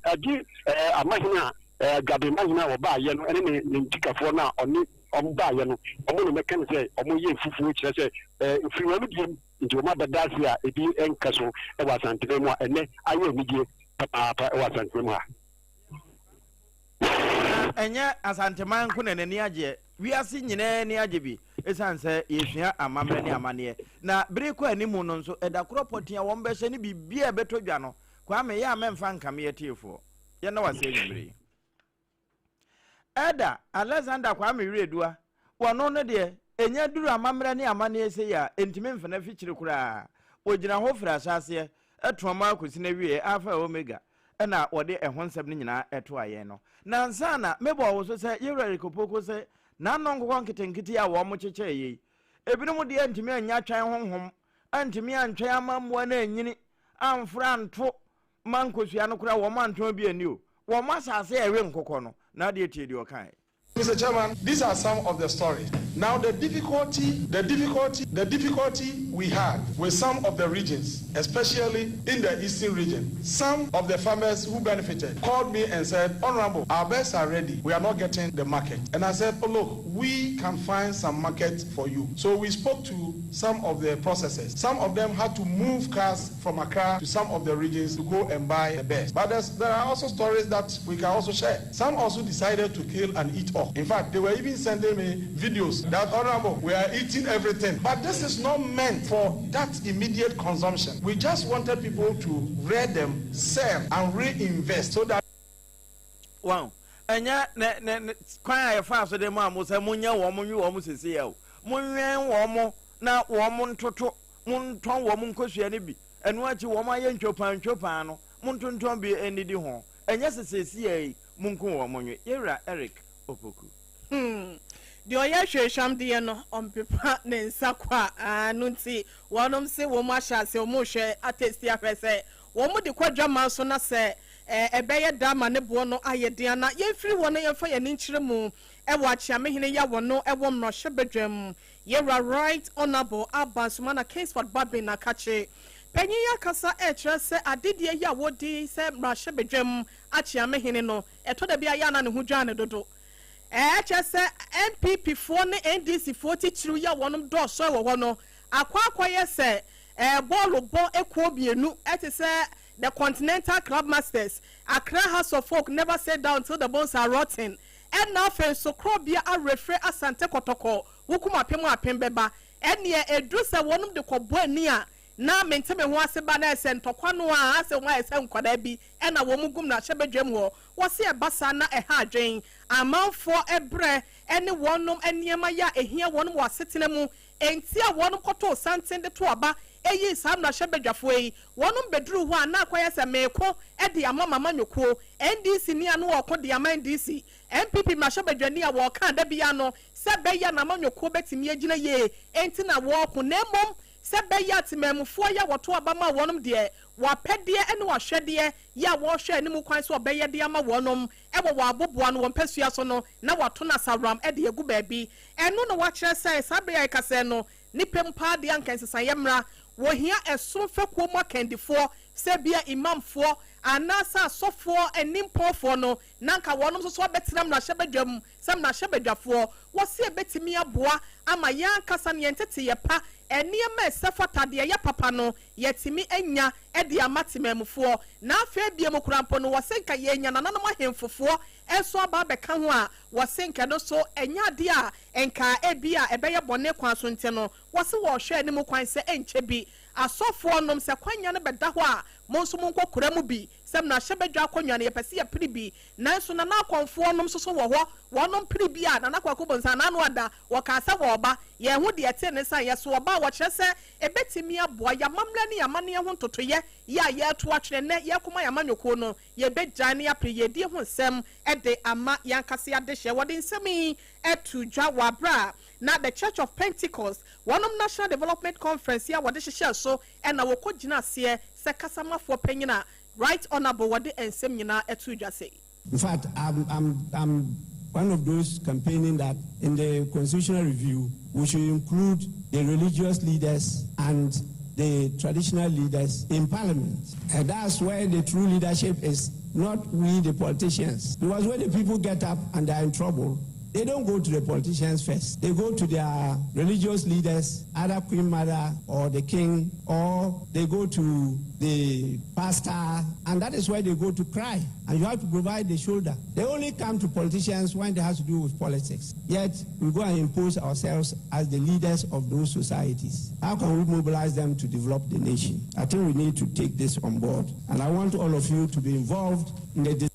a dear, a Mahina, Gabi Mahina or Bayan, and any Tika for now, on Bayan, or Mono Mecan say, or Moye Fufu, which I say, if you remember him into Mother Dacia, a dear and Castle, it was Antivema, and then I will meet you, Papa, was Antivema. Enya asanteman ko na nani age wiase nyina ni age bi esan se yesua amamre ni amane na bere ko animu no nso edakoro potia won be hye ni bibia betodwa no kwa me ya memfa nkame yetiefo ye na wase nyimre Eda Alexander kwa me redua wono no de enya duru amamre ni amane ese ya entime mfana fikyire kura ogina ho fra asase etoma akosi na wie alpha omega na wode ehonsem ni nyina eto aye no na nsana mebo wo so se yewre kopoko se na nonko nketenkete a wo mo cheche yi ebinom de antimi anya twan honhom antimi antwan amammo na anyini amfra nto mankosua no kura wo manto bi ani o wo masase ewe nkokọ no na de tie di okan. Mr. Chairman, these are some of the stories. Now, the difficulty we had with some of the regions, especially in the eastern region, some of the farmers who benefited called me and said, Honorable, our beds are ready. We are not getting the market. And I said, oh, look, we can find some market for you. So we spoke to some of the processors. Some of them had to move cars from Accra to some of the regions to go and buy the beds. But there are also stories that we can also share. Some also decided to kill and eat off. In fact, they were even sending me videos that, Honorable, we are eating everything. But this is not meant for that immediate consumption. We just wanted people to rear them, sell, and reinvest so that. Wow. Enya ne kwan ya fa so de ma mo se munya wo mo nwi wo mo sese ya o. Munwen wo mo na wo mo ntoto, mon ton wo mo nkosua ne bi. Eno achi wo mo aye ntwopan no, mon tonton bi enidi ho. Enya sese ya munkun wo mo nwi. Yewra Eric Opoku. The oya hwehwam de no ompepa ne nsakwa anu nti wonom se wo ma hya se wo mo hwe atesti afese wo mo de kwadwama so na se ebeye dama ne bo no ayede na yefiri wo no yefa ye nkyire mu ewo achiamehene ya wo no ewo mrohye bedwam yewra right honorable Abasumana Kingsford Babin na kache penyi ya kasa kire se adedie ya wodi se mrohye bedwam achiamehene no eto da bia ya na ne hu dwane dodo chese MPP for ne NDC 40 chiru ya wonum do so wo no akwa yese ball bo ekwo bienu etise the Continental Club Masters Accra House of Folk never sat down till the bones are rotten ɛna afei so krɔbea arefre asante kɔtɔkɔ wokuma apem bɛba ɛneɛ ɛduru sɛ wɔnom de kɔbɔ ani a na mente me ho ase ba na ɛsɛ ntɔkwa no a asɛ ho ɛsɛ nkwadaa bi ɛna wɔn mu gum na hyɛ badwam hɔ wɔse ɛbasa na ɛha adwen amanfoɔ ɛbrɛ ɛne wɔnom nneɛma yɛ a ɛhia wɔnom wɔ asetena mu enti a wɔnom kɔtɔ santen de to aba eyi saa na hyɛ badwafoɔ yi wɔnom beduru hɔ a na akɔyɛ sɛ meeko ɛde ama mama nyoko NDC ni ano wɔko de ama NDC MPP ma hyɛ badwani a wɔka da bia no sɛ bɛyɛ na mama nyoko betimi agyina yie enti na wɔko na mmom sɛ bɛyɛ atemamufoɔ yɛ wɔto aba ma wɔnom deɛ wɔapɛdeɛ ɛne wɔhwɛdeɛ yɛ a wɔhwɛ anim kwan so ɔbɛyɛ de ama wɔnom ɛwɔ wɔ aboboa no wɔn pɛsua so no na wɔato na saram ɛde egu baabi ɛno na wɔakyerɛ sɛ saa bɛyɛ ɛkasɛ no nipa mpa de anka nsesayɛ mmra wɔhia ɛsom fɛkuo mu akandifoɔ sɛ bia imamfoɔ anaasɛ asɔfoɔ animpɔfoɔ no nanka wɔnom nso so abɛtenam na ahyɛ badwam sɛm na ahyɛ badwafoɔ wɔse ɛbɛtumi aboa ama yɛn ankasa ne yɛn tete yɛ pa ɛnneɛma ɛsɛ fata deɛ yɛ papa no yɛtumi anya ɛde ama temamufoɔ na afei bia mu kurampo no wɔse nka yɛnya nananom ahemfofoɔ ɛso aba abɛka ho a wɔse nka no so ɛnya adeɛ a ɛnka ebi a ɛbɛyɛ bɔne kwan so nte no wɔse wɔhwɛ anim kwan sɛ ɛnkyɛ bi asɔfoɔ nom sɛ kwanya no bɛda hɔ a mo nso mo nkɔ kura mu bi sɛm na hyɛ badwa akɔnwa no yɛpɛ sɛ yɛpere bi nanso na nakɔmfoɔ nom so wɔ hɔ wɔnom pere bi a na nakɔkɔ bonsa na ano ada wɔka sɛ wɔba yɛn ho deɛ te ne sa yɛ so wɔba wɔkyerɛ sɛ ɛbɛtumi aboa yɛmammerɛ ne yɛamanneɛ ho ntotoyɛ yɛ a yɛto atwerɛ nɛ yɛkoma yɛamanyɔkuo no yɛbɛgyae ne yɛapere yɛdie ho nsɛm ɛde ama yɛankase adehyɛ wɔde nsɛm yi ɛto dwa wɔ aberɛ a na the Church of Pentecost wɔnom National Development Conference yɛ a wɔde hyehyɛ so ɛna wɔkɔ gyina aseɛ sɛ kasamafoɔ panyina right honorable wɔde nsɛm nyinaa ɛto dwa sɛ. In fact, I'm one of those campaigning that in the constitutional review we should include the religious leaders and the traditional leaders in parliament. And that's where the true leadership is, not we the politicians. Because when the people get up and they're in trouble, they don't go to the politicians first. They go to their religious leaders, either Queen Mother or the king, or they go to the pastor, and that is where they go to cry. And you have to provide the shoulder. They only come to politicians when it has to do with politics. Yet, we go and impose ourselves as the leaders of those societies. How can we mobilize them to develop the nation? I think we need to take this on board. And I want all of you to be involved in the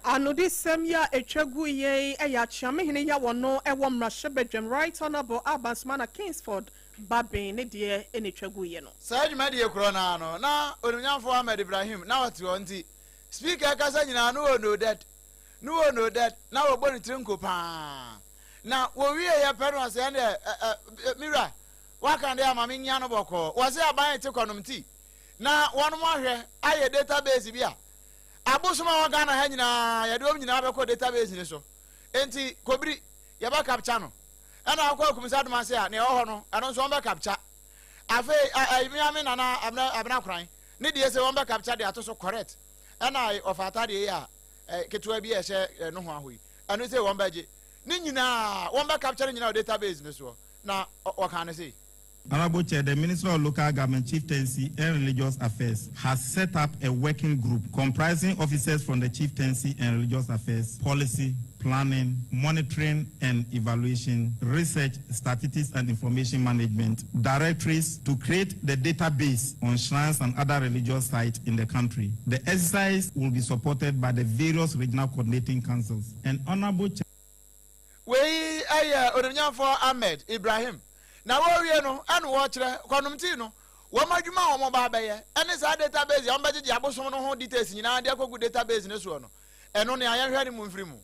Anodi semya echegu ye eya chiame hine ya wono ewo mrashe bedwem right honorable Abansmana Kingsford Babin ne de ene twegu ye no. Sa adwuma de ekro na no na onumnyamfo Ahmed Ibrahim na wate onti speaker kasa nyina no no that na wo boni trinko pa na wo wie ye pe no se ne mira waka de ama menya no boko wo se aban te konomti na wono mo ahwe aye database bi a abusuma wa Ghana ha nyina yade om nyina abekọ database ni so enti kobiri yaba capture no ana akọ kumisa dum ase a ne ho no ano nso on be capture afi miami nana abna kran ne de se on be capture de atoso correct ana ofata de ya ketua bi ehye no ho ahoyi ano se on be je ni nyina on be capture nyina database ni so na o kan ne say Honorable Chair, the Minister of Local Government, Chieftaincy and Religious Affairs has set up a working group comprising officers from the Chieftaincy and Religious Affairs, Policy, Planning, Monitoring and Evaluation, Research, Statistics and Information Management, Directories to create the database on shrines and other religious sites in the country. The exercise will be supported by the various regional coordinating councils. And Honorable Chair, we for Ahmed Ibrahim. Na wo wie no anu wo kire konumti no wo madwuma wo ba baye ene sa database ya mbaje abosom no ho details nyina de akogu database ne so no eno ne ayanhwe ne mu mfiri mu.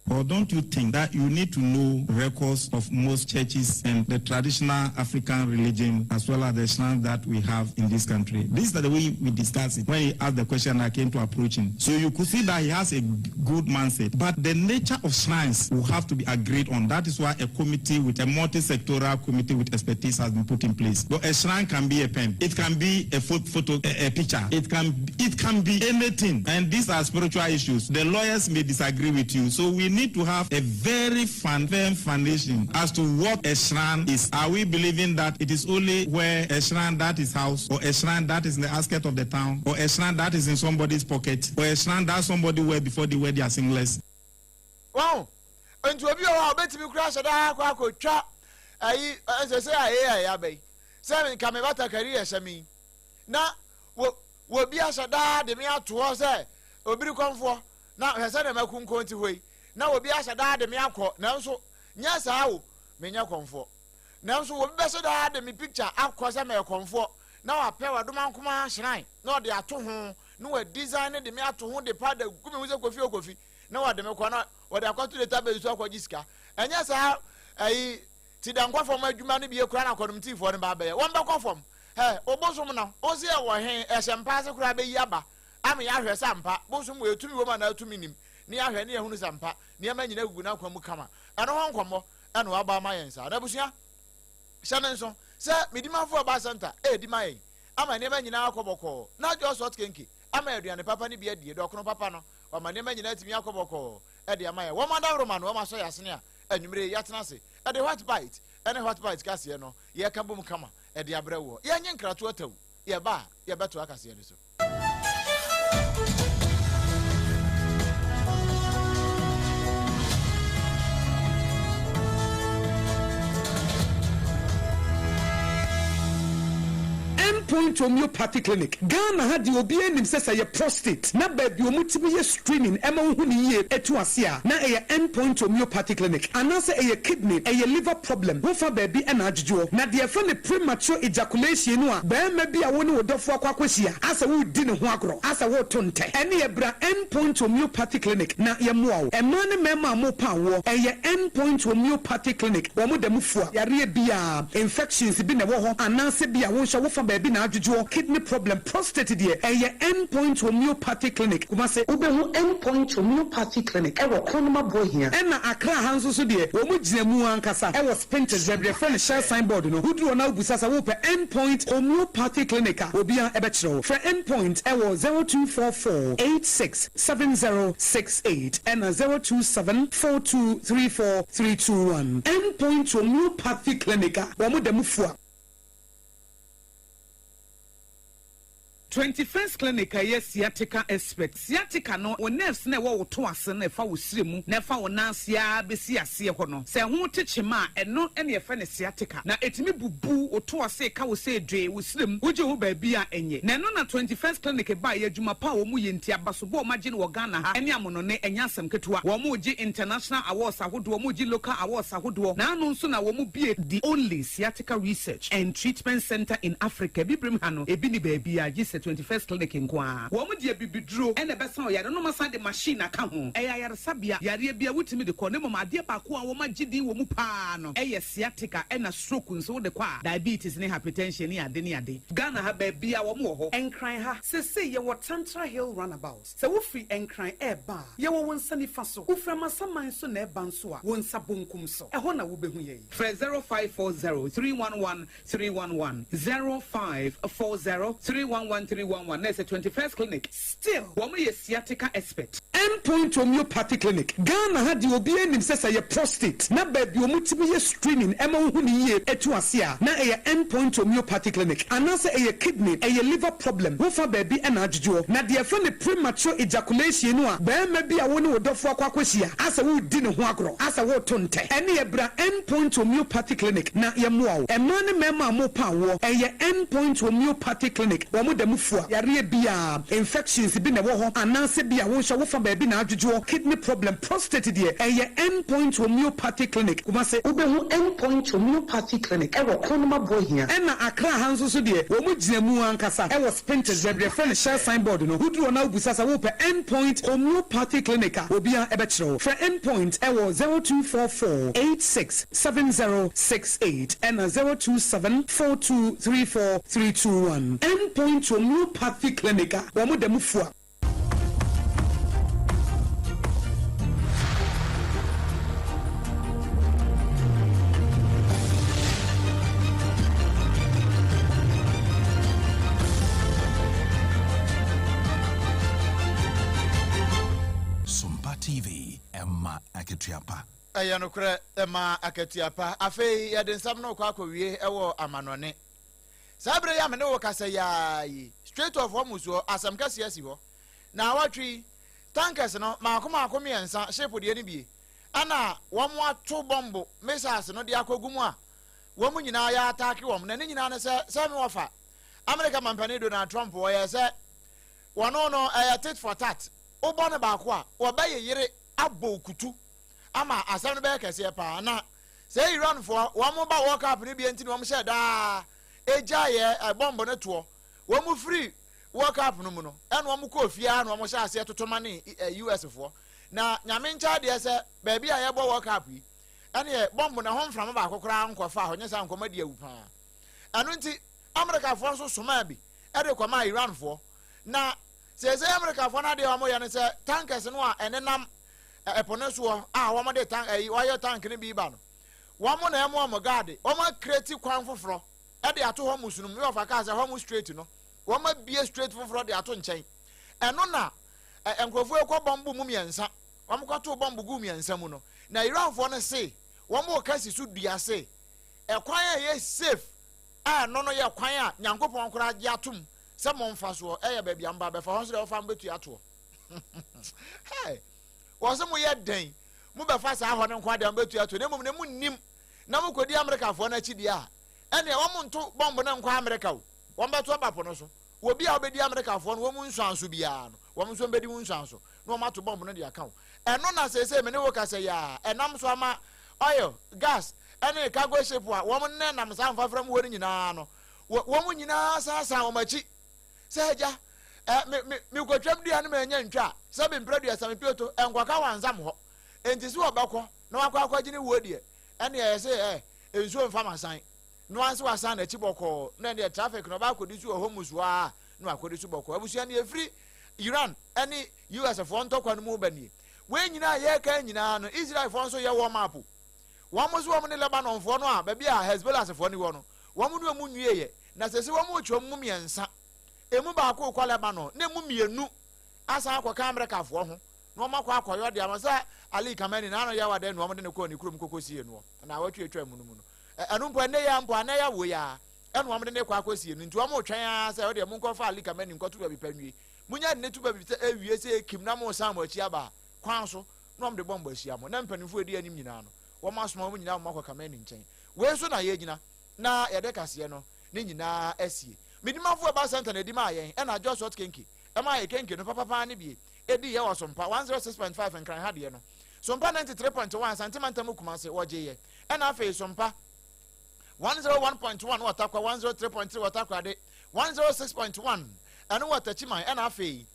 Or don't you think that you need to know records of most churches and the traditional African religion as well as the shrines that we have in this country? This is the way we discussed it. When he asked the question, I came to approach him. So you could see that he has a good mindset. But the nature of shrines will have to be agreed on. That is why a committee with a multi-sectoral committee with expertise has been put in place. So a shrine can be a pen. It can be a photo, a picture. It can be anything. And these are spiritual issues. The lawyers may disagree with you. So we need to have a very firm foundation as to what a shrine is. Are we believing that it is only where a shrine that is house, or a shrine that is in the outskirts of the town, or a shrine that is in somebody's pocket, or a shrine that somebody wear before they wear their singlets? wow nti obi o betimi kura hyeda akwa akotwa ayi se ayi abai se nka me bata career hyami na wo bi ahyeda de me ato se obiri konfo na hese na makunko nti hoi na wo bi ahyeda de me akọ na nso nya saa wo me nya konfo na nso wo bi ahyeda de me picture akọ se me konfo na wa pe wa doma nkoma hran na de ato ho na wa design de me ato ho de pada gumi wo se kofi na wa de me kọ na wa de akwato de tabe so akọ gisika enya saa ayi ti dan kwa fom adwuma no bi ekura na akodum ti fo ne ba be won be kwa fom obosom na ozi e wo hen ehempa se kura be yi aba am ya hwe sampa bosom we etumi wo ma na etumi nim ni ahwe ne ehunu sampa ni ama nyina gugu na kwa mu kama eno ho nkomo eno aba ma yensa da busua shanenso se midimafo ba center di ma yen ama ne ama nyina akoboko na jo sort kenki ama aduane papa ne bi adie do kono papa no ama ne ama nyina atimi akoboko di ama yen wo ma da roma no wo ma so yasene a anwumre yatena se the hot bite any hot bite kase no ye ka bom kama e de abrewo ye nye nkrato atawu ye ba ye beto akase ne so Point homeopathy clinic Ghana had the obi enim say ye prostate na baby omutimi ye screening ema hu ni ye etu ase a na ye endpoint homeopathy clinic anase ye kidney ye liver problem wo fa baby e na adjujo na de fa ne premature ejaculation no a ba ma bi a wo ne wodofo akwakwahia asa wo di ne ho agro asa wo to nte ene ye bra endpoint homeopathy clinic na ye moa wo ema ne mema mo pa wo ye endpoint homeopathy clinic wo mo dem fua yare bia infections bi ne wo ho anase bia wo hwa wo fa baby na adjujo kidney problem prostate de ye endpoint homeopathy clinic kuma se ubehu endpoint homeopathy clinic e wo konoma bohia e na akra hanso so de wo mu ginamu ankasa e wo spinter zebre friend share signboard no hudu na ubusasa wo pe endpoint homeopathy clinic obia e be kire for endpoint e wo 0244867068 and 0274234321 endpoint homeopathy clinic wo mu demufua 21st clinic yes sciatica expert sciatica no o nerves na wo to ase na fa wo siremu na fa wo nansia besi ase ho no se ho techema eno ene ye fa ne sciatica na etimi bubu o to ase ka wo se dwe wo siremu wo je wo ba bi a enye na no na 21st clinic ba ye adwuma pa wo mu ye nti abaso bo magye no wo Ghana ha ene amono ne enya asem ketewa wo mu je international awards ahodo wo mu je local awards ahodo na anu nso na wo mu bie the only sciatica research and treatment center in Africa bibrim ha no ebi ni ba bi a 21st clinic nkwa wo mu de bibiduro ene besa o yare no masa de machine aka ho yare sabia yare bia wutimi de kɔ ne mama de ba ko a wo magidi wo mu pa no sciatica ena stroke nso de kwa diabetes ne hypertension ne ade Ghana ha ba bia wo mu ho enkran ha se ye wo Tantra Hill runabout se wo free enkran ba ye wo wonsa ni fa so wo frama saman so na ba nso a wonsa bonkum so ho na wo behu ye 0540311311 0540311311 There's a 21st clinic. Still, woman is sciatica expert. Endpoint homeopathy clinic. Ghana had the obi enim say ye prostate. Na baby omutimi ye screening ema hu ni ye etu asia. Na ye endpoint homeopathy clinic. Anase ye kidney, ye liver problem. Wo fa baby e na adjujo. Na de fa ne premature ejaculation no a ba ma bi a wo ne wodofo akwakwahia. Asa wo di ne ho agro. Asa wo to nte. Ene ye bra endpoint homeopathy clinic na ye moa wo. Ema ne mema mo pa wo. Ye endpoint homeopathy clinic. Wo mo dem yare bia infections bi na wo ho anase bia wo hwa wo fa ba bi na adjujo kidney problem prostate de ye endpoint homeopathy clinic kuma se ubehu endpoint homeopathy clinic e wo konoma bohia e na akra hanso so de wo mu ginamu ankasa e wo spinter zebre friend share signboard no hudu na ubusasa wo pe endpoint homeopathy clinic obia e be kire for endpoint e wo 0244867068 and 0274234321 endpoint homeopathy clinic wa mo dem fua SOMPA TV Emma Aketiapa ayano kure Emma Aketiapa afei ya den sam no kwa akɔwie ɛwɔ amanɔne sabre ya me ne wo kasa ya yi straight off omuso asam kase asi ho na watwi tankers no maakoma akomiensa shape de ni bie ana wɔn ato bombo missiles no de akɔgu mu a wɔn nyinaa yɛ attack wɔn na ne nyinaa ne sɛ me wɔfa America mampani Donald Trump wɔyɛ sɛ wɔn no tit for tat wobɔ ne baako a wɔbɛyɛ yere abɔ okutu ama asɛm no bɛyɛ kɛseɛ paa na sɛ Iran foɔ wɔn ba World Cup ne bi enti wɔn hyɛ daa egya yɛ bombo ne toɔ wɔn free World Cup no mu no ɛna wɔn kɔ fia na wɔn hyɛ aseɛ totoma ne US foɔ na nyame ncha de sɛ baabi a yɛbɔ World Cup yi ɛne yɛ bombo na ho mframa baako koraa nkɔfa hɔ nyɛ sɛ nkɔma di awu paa ɛno nti America foɔ nso soma bi ɛde kɔma Iran foɔ na sɛ America foɔ na de wɔn yɛ ne sɛ tankers no a ɛne nam ɛpo ne soɔ a wɔn de tank wɔyɛ tank ne bi ba no wɔn na ɛmo wɔn guard wɔn create kwan foforɔ ɛde ato hɔ musunum yɛ ɔfa kaa sɛ hɔ mu straight no wɔn bie straight foforɔ de ato nkyɛn ɛno na nkurɔfoɔ ekɔ bɔmbu mu mmiɛnsa wɔn kɔto bɔmbu gu mmiɛnsa mu no na Iran foɔ no se wɔn mo kasi so dua se ɛkwan a yɛ safe a no yɛ kwan a Nyankopɔn koraa gye atom sɛ mo mfa soɔ ɛyɛ baabi amba bɛfa hɔ so de wɔfa mbetu atoɔ hey wɔsɛ mo yɛ den mo bɛfa saa hɔ ne nkwa de mbetu atoɔ na mo nim na mo kɔdi America foɔ na akyi dia ɛne wɔn mo nto bɔmbu na nkwa America o wɔn bɛto abapo no so obi a obedi America foɔ no wɔn mu nsuanso biara no wɔn nso mbedi mu nsuanso na wɔn ato bɔmbu no de aka o ɛno na sese me ne wo kasa ya ɛnam so ama oil gas ɛne cargo ship a wɔn ne nam saa mfafra mu hɔ nyinaa no wɔn nyinaa sasa wɔn akyi sɛ agya me kɔtwam dua no ma nya ntwa sɛ be mpradua sɛ me pioto ɛnkwaka wansam hɔ enti so wɔbɛkɔ na wakɔ akɔgye ne wo deɛ ɛne ɛyɛ sɛ nsuo mfa masan no anse wasan na chi bɔkɔ na ne traffic no ba kɔdi so wɔ homus wa na akɔdi so bɔkɔ abusua ne efiri Iran ɛne US foɔ ntɔkwa no mu banie we nyinaa yɛ ka nyinaa no Israel foɔ nso yɛ wɔ map wɔn mo so wɔn ne Lebanon foɔ no a baabi a Hezbollah foɔ ne wɔ no wɔn no mu nwie yɛ na sɛ wɔn mo twom mu mmiɛnsa emu baako kɔ Lebanon na emu mmienu asan akɔ America foɔ ho na wɔn akɔ akɔyɔ de amasa Ali Khamenei na ano yɛ wada na wɔn de ne kɔ ne kurom kokosie no na wɔtwetwa mu no mu no ɛno mpo ne ya mpo ana ya wo ya ɛno wɔn de ne kɔ akɔsie no nti wɔn twɛn a sɛ wɔde mu nkɔfa Ali Khamenei nkɔto ba bi panwie munya ne tu ba bi ewie sɛ ekim na mo san mo akyi aba kwan so na wɔn de bɔmba ahyia mo na mpanimfo edi anim nyinaa no wɔn asoma wɔn nyinaa wɔn akɔ Khamenei nkyɛn wei so na yɛ gyina na yɛde kaseɛ no ne nyinaa asie midimafo ba center na edi ma yɛn ɛna Jos Hot Kenke ɛma yɛ kenke no papa ne bi edi yɛ wɔ Sompa 106.5 nkran ha deɛ no Sompa 93.1 santimantam Kumase wɔgye yɛ ɛna afei Sompa 101.1 watakwa 103.3 watakwa de 106.1 ɛno watachiman ɛna afei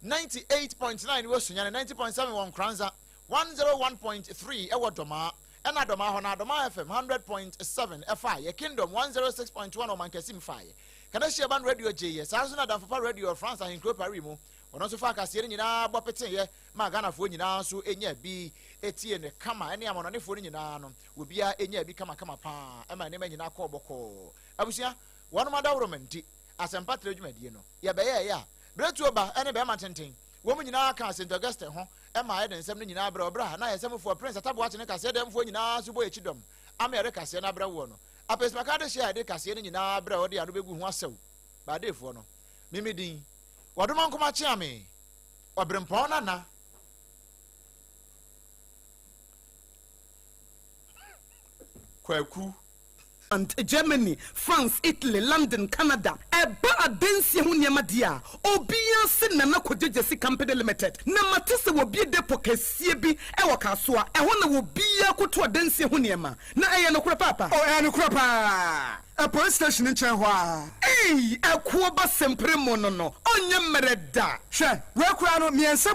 98.9 wɔ Sunyane 90.7 wɔ Nkranza 101.3 ɛwɔ Dɔmaa ɛna Dɔmaa hɔ na Dɔmaa FM 100.7 ɛfa yɛ Kingdom 106.1 wɔ Mankasim fa yɛ kada hyia ban radio gye yɛ saa nso na Damfapa radio France ahenkro Paris mu ɔno nso fa akaseɛ no nyinaa bɔ pete yɛ ma Ghanafoɔ nyinaa nso enya bi etie ne kama ɛne amonɔnefoɔ no nyinaa no obia enya bi kama paa ɛma ne ma nyinaa kɔ bɔkɔ abusua wɔn madawromenti Asempa tre dwumadie no yɛbɛyɛ yɛ a bretu ba ɛne bɛma tenten wɔn nyinaa ka St Augustine ho ɛma ayɛ den nsɛm no nyinaa brɛ na yɛsɛmfoɔ Prince Ataboakye ne kaseɛ dɛmfoɔ nyinaa so bɔ ekidom ama yɛre kaseɛ na brɛ wɔ no apesmaka de hyɛ de kaseɛ no nyinaa brɛ wɔde ado begu ho asɛw baadefoɔ no mimidin wɔdoma nkoma kyeame OBREMPONG-NANA KWAKU Germany, France, Italy, London, Canada. Eba adensi ho niema dia. Obia se nana kojejesi company limited. Na matese wo bie depo kesie bi e wo kasoa. E ho na wo bia koto adensi ho niema. Na eye no kura papa. Oh, eye no kura pa. A police station in Chenhua. Ei, e ko ba sempre mo no. Onye mereda. Hwe, we kura no miense